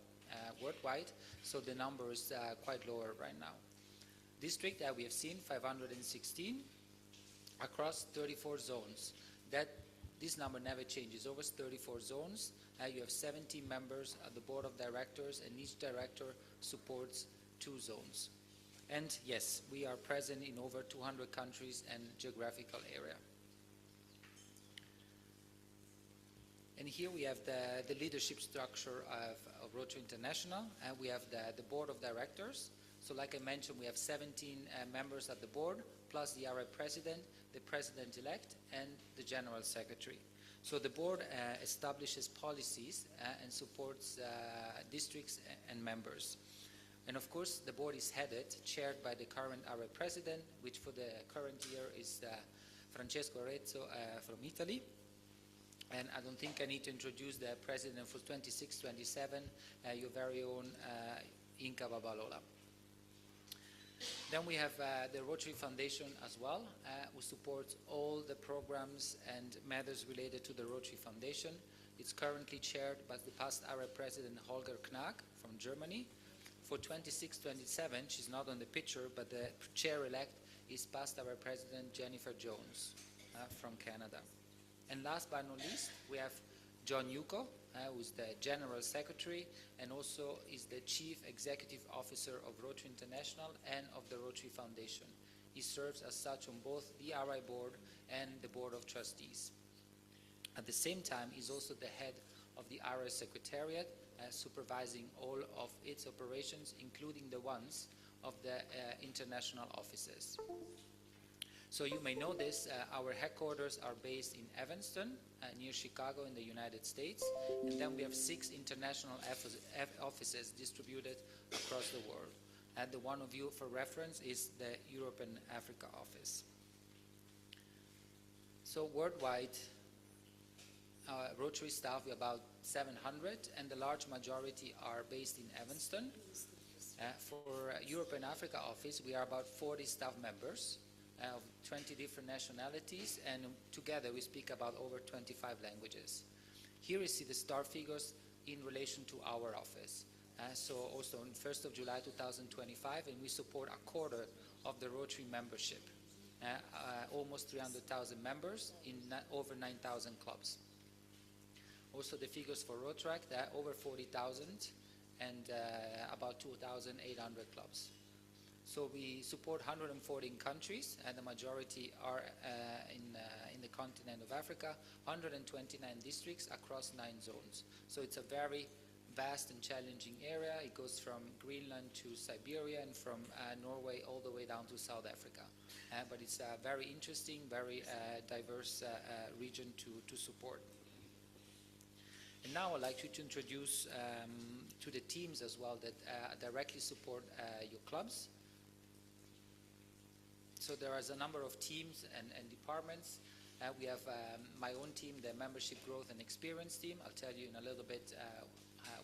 worldwide, so the number is quite lower right now. District that we have seen 516 across 34 zones. This number never changes. Over 34 zones, you have 70 members at the board of directors, and each director supports 2 zones. And yes, we are present in over 200 countries and geographical area. And here we have the leadership structure of Rotary International, and we have the board of directors. So like I mentioned, we have 17 members at the board, plus the RI president, the president-elect, and the general secretary. So the board establishes policies and supports districts and members. And of course, the board is chaired by the current RI president, which for the current year is Francesco Arezzo from Italy. And I don't think I need to introduce the president for 26-27, your very own Inka Babalola. Then we have the Rotary Foundation as well, who supports all the programs and matters related to the Rotary Foundation. It's currently chaired by the past RI president Holger Knack from Germany. For 26-27, she's not on the picture, but the chair-elect is past RI president Jennifer Jones from Canada. And last but not least, we have John Yuko, who's the General Secretary and also is the Chief Executive Officer of Rotary International and of the Rotary Foundation. He serves as such on both the RI Board and the Board of Trustees. At the same time, he's also the head of the RI Secretariat, supervising all of its operations, including the ones of the international offices. So you may know this, our headquarters are based in Evanston, near Chicago in the United States, and then we have 6 international offices distributed across the world. And the one of you for reference is the Europe and Africa office. So worldwide, Rotary staff, we're about 700, and the large majority are based in Evanston. For Europe and Africa office, we are about 40 staff members of 20 different nationalities, and together we speak about over 25 languages. Here you see the star figures in relation to our office. So also on 1st of July 2025, and we support a quarter of the Rotary membership, almost 300,000 members in over 9,000 clubs. Also the figures for Rotaract, over 40,000 and about 2,800 clubs. So we support 114 countries, and the majority are in the continent of Africa, 129 districts across 9 zones. So it's a very vast and challenging area. It goes from Greenland to Siberia and from Norway all the way down to South Africa. But it's a very interesting, very diverse region to support. And now I'd like you to introduce to the teams as well that directly support your clubs. So there is a number of teams and departments. We have my own team, the Membership Growth and Experience team. I'll tell you in a little bit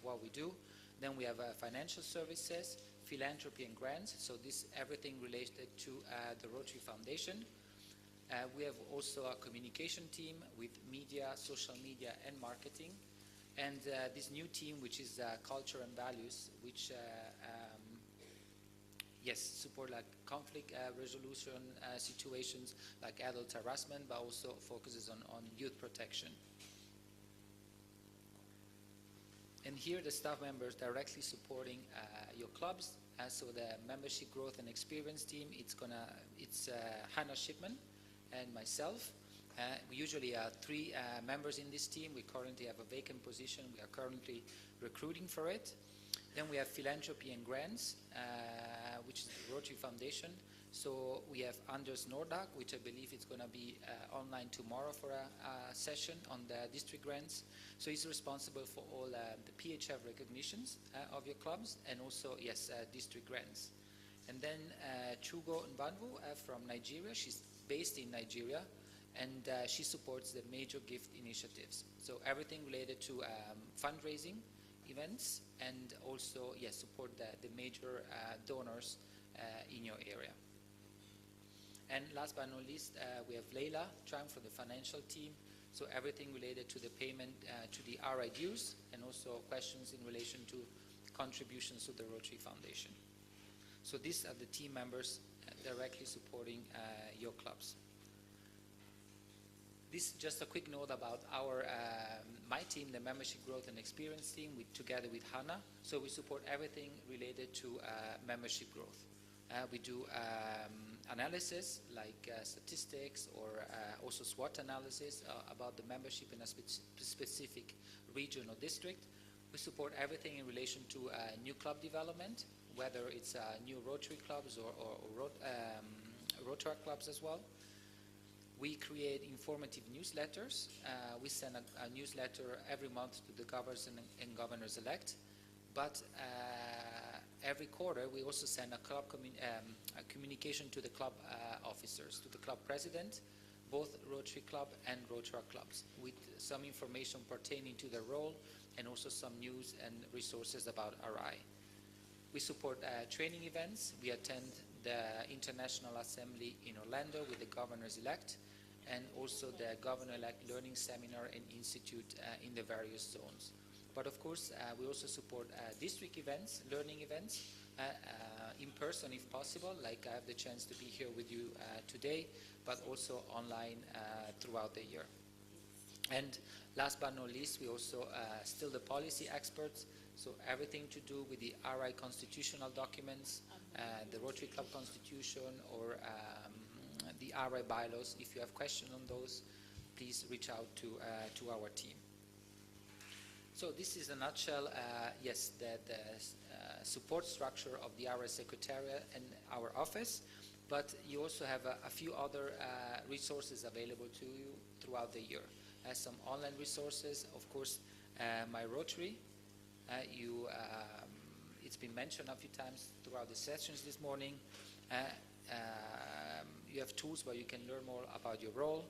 what we do. Then we have financial services, philanthropy and grants. So this everything related to the Rotary Foundation. We have also a communication team with media, social media and marketing. And this new team, which is culture and values, which support like conflict resolution situations like adult harassment, but also focuses on youth protection. And here the staff members directly supporting your clubs. So the Membership Growth and Experience team, it's Hannah Shipman and myself. We usually have 3 members in this team. We currently have a vacant position. We are currently recruiting for it. Then we have philanthropy and grants, which is the Rotary Foundation. So we have Anders Nordak, which I believe is going to be online tomorrow for a session on the district grants. So he's responsible for all the PHF recognitions of your clubs and also, district grants. And then Chugo Nbanvu from Nigeria. She's based in Nigeria, and she supports the major gift initiatives. So everything related to fundraising events, and also, yes, support the major donors in your area. And last but not least, we have Leila Trang from the financial team. So everything related to the payment to the RI dues, and also questions in relation to contributions to the Rotary Foundation. So these are the team members directly supporting your clubs. This is just a quick note about our my team, the Membership Growth and Experience team, together with Hannah. So we support everything related to membership growth. We do analysis like statistics, or also SWOT analysis about the membership in a specific region or district. We support everything in relation to new club development, whether it's new Rotary clubs or Rotary clubs as well. We create informative newsletters. We send a newsletter every month to the governors and governors-elect. But every quarter, we also send a club a communication to the club officers, to the club president, both Rotary Club and Rotary clubs, with some information pertaining to their role, and also some news and resources about RI. We support training events. We attend the International Assembly in Orlando with the governors-elect, and also the Governor-elect Learning Seminar and Institute in the various zones. But of course, we also support district events, learning events, in person if possible, like I have the chance to be here with you today, but also online throughout the year. And last but not least, we also still the policy experts, so everything to do with the RI constitutional documents, the Rotary Club Constitution, or the RI bylaws. If you have questions on those, please reach out to our team. So this is a nutshell, yes, the support structure of the RI Secretariat and our office, but you also have a few other resources available to you throughout the year. Some online resources, of course, My Rotary. It's been mentioned a few times throughout the sessions this morning. You have tools where you can learn more about your role,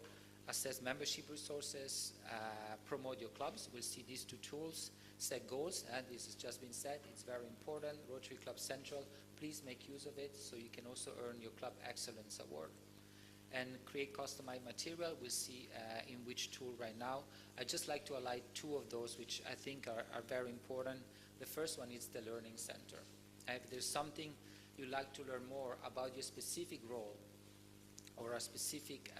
assess membership resources, promote your clubs. We'll see these two tools. Set goals, and this has just been said, it's very important. Rotary Club Central, please make use of it so you can also earn your Club Excellence Award. And create customized material. We'll see in which tool right now. I'd just like to highlight two of those which I think are very important. The first one is the Learning Center. If there's something you'd like to learn more about your specific role or a specific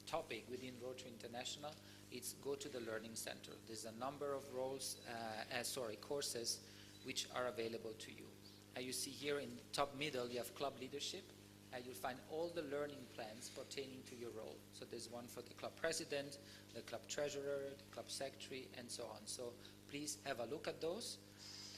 topic within Rotary International, it's go to the Learning Center. There's a number of courses which are available to you. You see here in top middle, you have Club Leadership. You'll find all the learning plans pertaining to your role. So there's one for the club president, the club treasurer, the club secretary, and so on. So please have a look at those.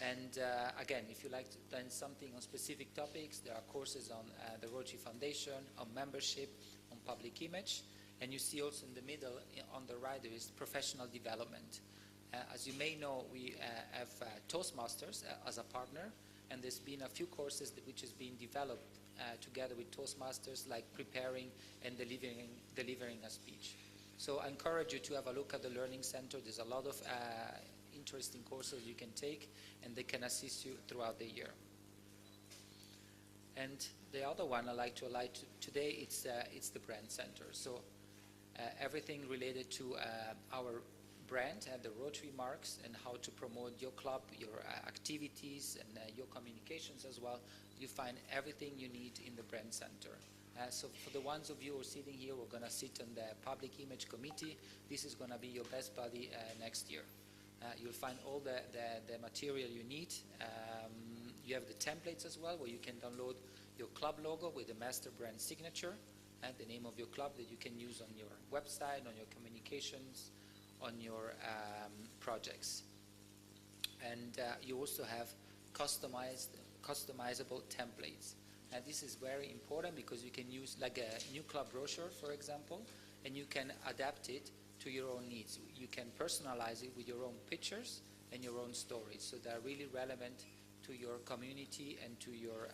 And again, if you like to learn something on specific topics, there are courses on the Rotary Foundation, on membership, on public image. And you see also in the middle, on the right, there is professional development. As you may know, we have Toastmasters as a partner, and there's been a few courses which has been developed together with Toastmasters, like preparing and delivering a speech. So I encourage you to have a look at the Learning Center. There's a lot of interesting courses you can take, and they can assist you throughout the year. And the other one I like to highlight today, it's the Brand Center. So everything related to our brand and the Rotary marks, and how to promote your club, your activities, and your communications as well. You find everything you need in the Brand Center. So for the ones of you who are sitting here, we're going to sit on the Public Image Committee. This is going to be your best buddy next year. You'll find all the material you need. You have the templates as well, where you can download your club logo with the master brand signature and the name of your club that you can use on your website, on your communications, on your projects. And you also have customizable templates. And this is very important because you can use like a new club brochure, for example, and you can adapt it to your own needs. You can personalize it with your own pictures and your own stories. So they're really relevant to your community and to your,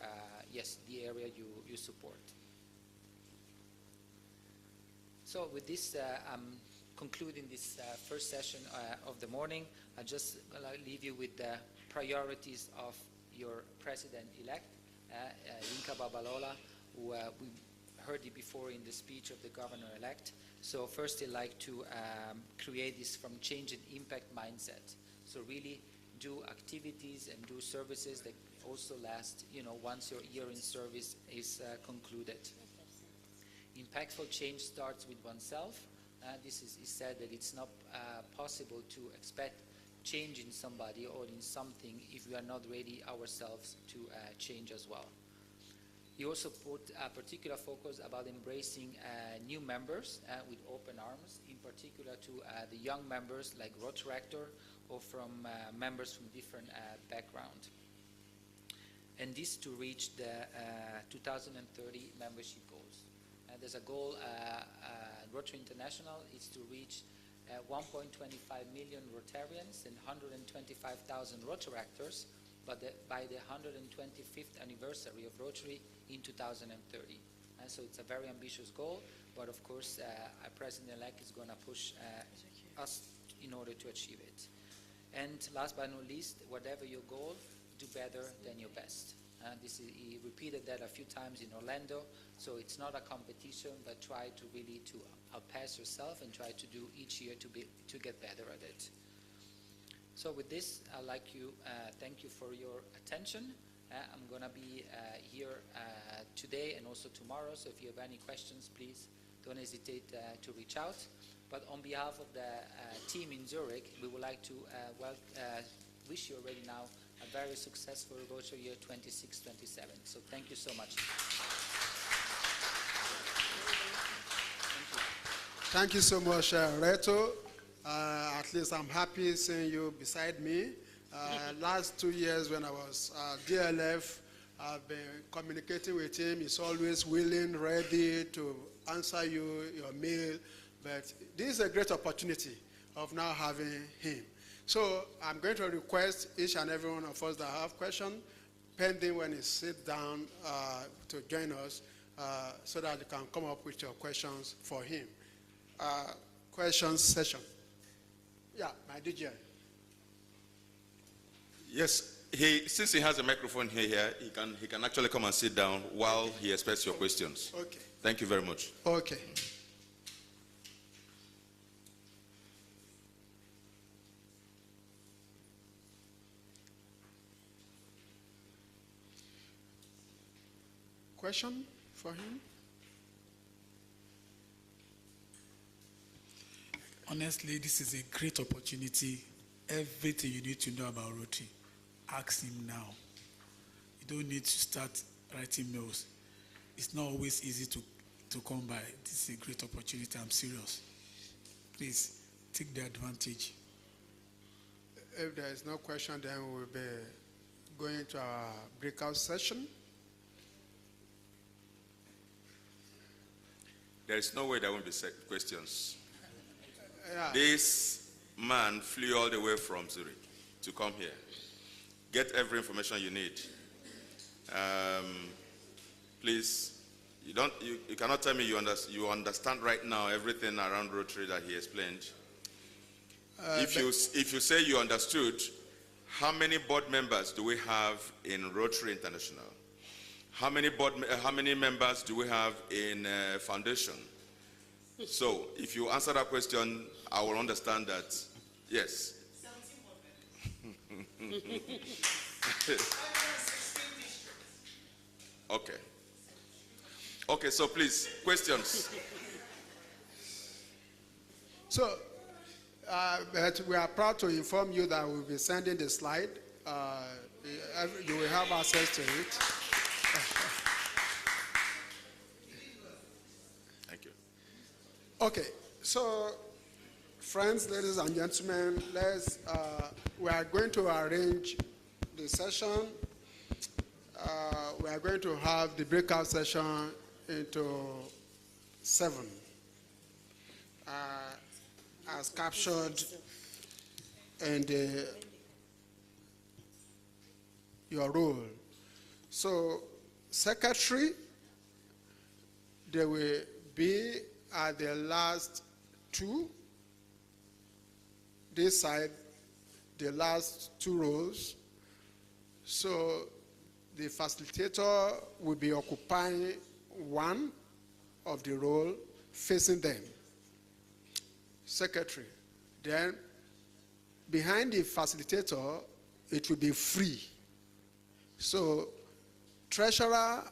the area you support. So with this, I'm concluding this first session of the morning. I just leave you with the priorities of your president-elect, Yinka Babalola, who we heard it before in the speech of the governor-elect. So first, I'd like to create this from change and impact mindset. So really do activities and do services that also last, once your year in service is concluded. Impactful change starts with oneself. This is said that it's not possible to expect change in somebody or in something if we are not ready ourselves to change as well. He also put a particular focus about embracing new members with open arms, in particular to the young members like Rotaractor or from members from different backgrounds. And this to reach the 2030 membership goals. There's a goal, Rotary International is to reach 1.25 million Rotarians and 125,000 Rotaractors by the 125th anniversary of Rotary in 2030. And so it's a very ambitious goal, but of course our President-elect is going to push us in order to achieve it. And last but not least, whatever your goal, do better than your best. He repeated that a few times in Orlando, so it's not a competition, but try to really outpass yourself and try to do each year to get better at it. So with this, I'd like to thank you for your attention. I'm going to be here today and also tomorrow, so if you have any questions, please don't hesitate to reach out. But on behalf of the team in Zurich, we would like to wish you already now a very successful Rotary year 26-27. So thank you so much. Thank you so much, Reto. At least I'm happy seeing you beside me. Last 2 years when I was DLF, I've been communicating with him. He's always willing, ready to answer your mail. But this is a great opportunity of now having him. So I'm going to request each and every one of us that have questions, pending when he sits down to join us, so that you can come up with your questions for him. Questions session. Yeah, my DJ. Yes, since he has a microphone here, he can actually come and sit down while he expects your questions. Okay. Thank you very much. Okay. Question for him? Honestly, this is a great opportunity. Everything you need to know about Rotary, ask him now. You don't need to start writing mails. It's not always easy to come by. This is a great opportunity. I'm serious. Please, take the advantage. If there is no question, then we'll be going to our breakout session. There is no way there won't be questions. Yeah. This man flew all the way from Zurich to come here. Get every information you need. Please, you cannot tell me you understand right now everything around Rotary that he explained. If you say you understood, how many board members do we have in Rotary International? How many members do we have in foundation? So, if you answer that question, I will understand that, yes. Okay. Okay, so please, questions. So, but we are proud to inform you that we'll be sending the slide. You will have access to it. Thank you. Okay, so friends, ladies and gentlemen, we are going to arrange the session. We are going to have the breakout session into 7, as captured in your role. So, secretary, there will be are the last two. This side, the last two rows. So the facilitator will be occupying one of the row facing them. Secretary. Then behind the facilitator, it will be free. So treasurer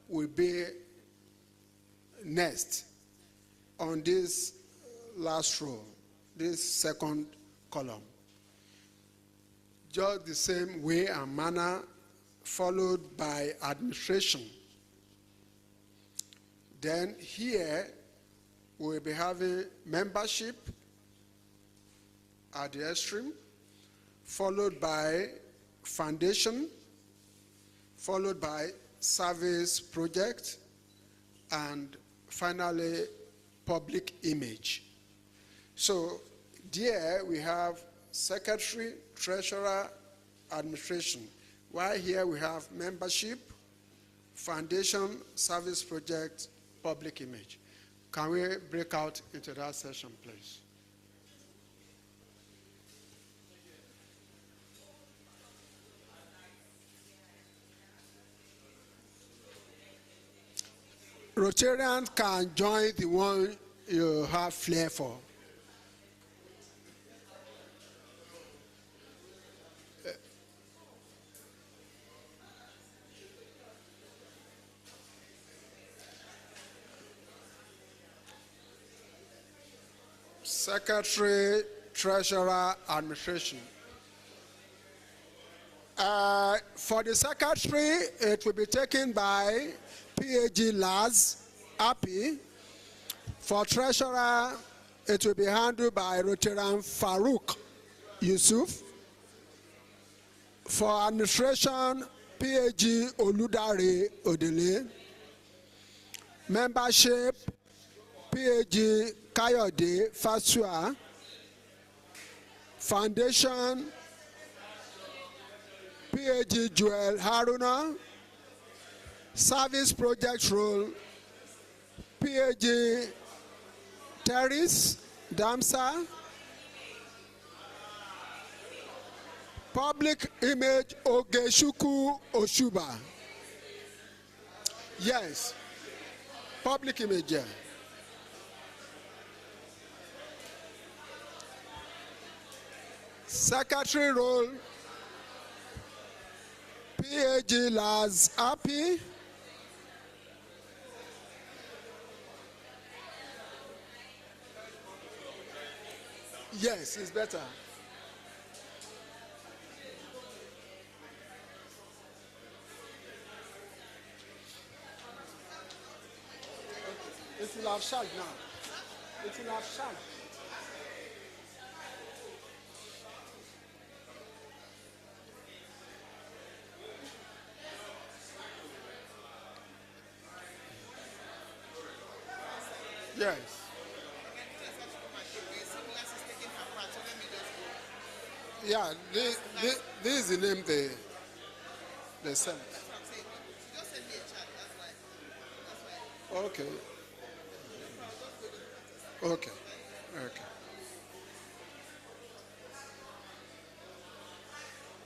will be next on this last row, this second column. Just the same way and manner, followed by administration. Then here we'll be having membership at the extreme, followed by foundation, followed by service project, and finally public image. So there we have secretary, treasurer, administration, while here we have membership, foundation, service project, public image. Can we break out into that session, please? Rotarians can join the one you have flair for. Secretary, Treasurer, Administration. For the Secretary, it will be taken by PAG Laz, API. For Treasurer, it will be handled by Rotarian Farouk Yusuf. For Administration, PAG Oludare Odele. Membership, PAG Kayode Fasua. Foundation, PAG Joel Haruna. Service project role, PAG Terris Damsa. Public image Ogeshuku Oshuba. Yes, public image, yeah. Secretary role, PAG Laz Api. Yes, it's better. It will have shag now. It will have shag. Yes. Yeah, this is the name they sent. Okay. Okay. Okay.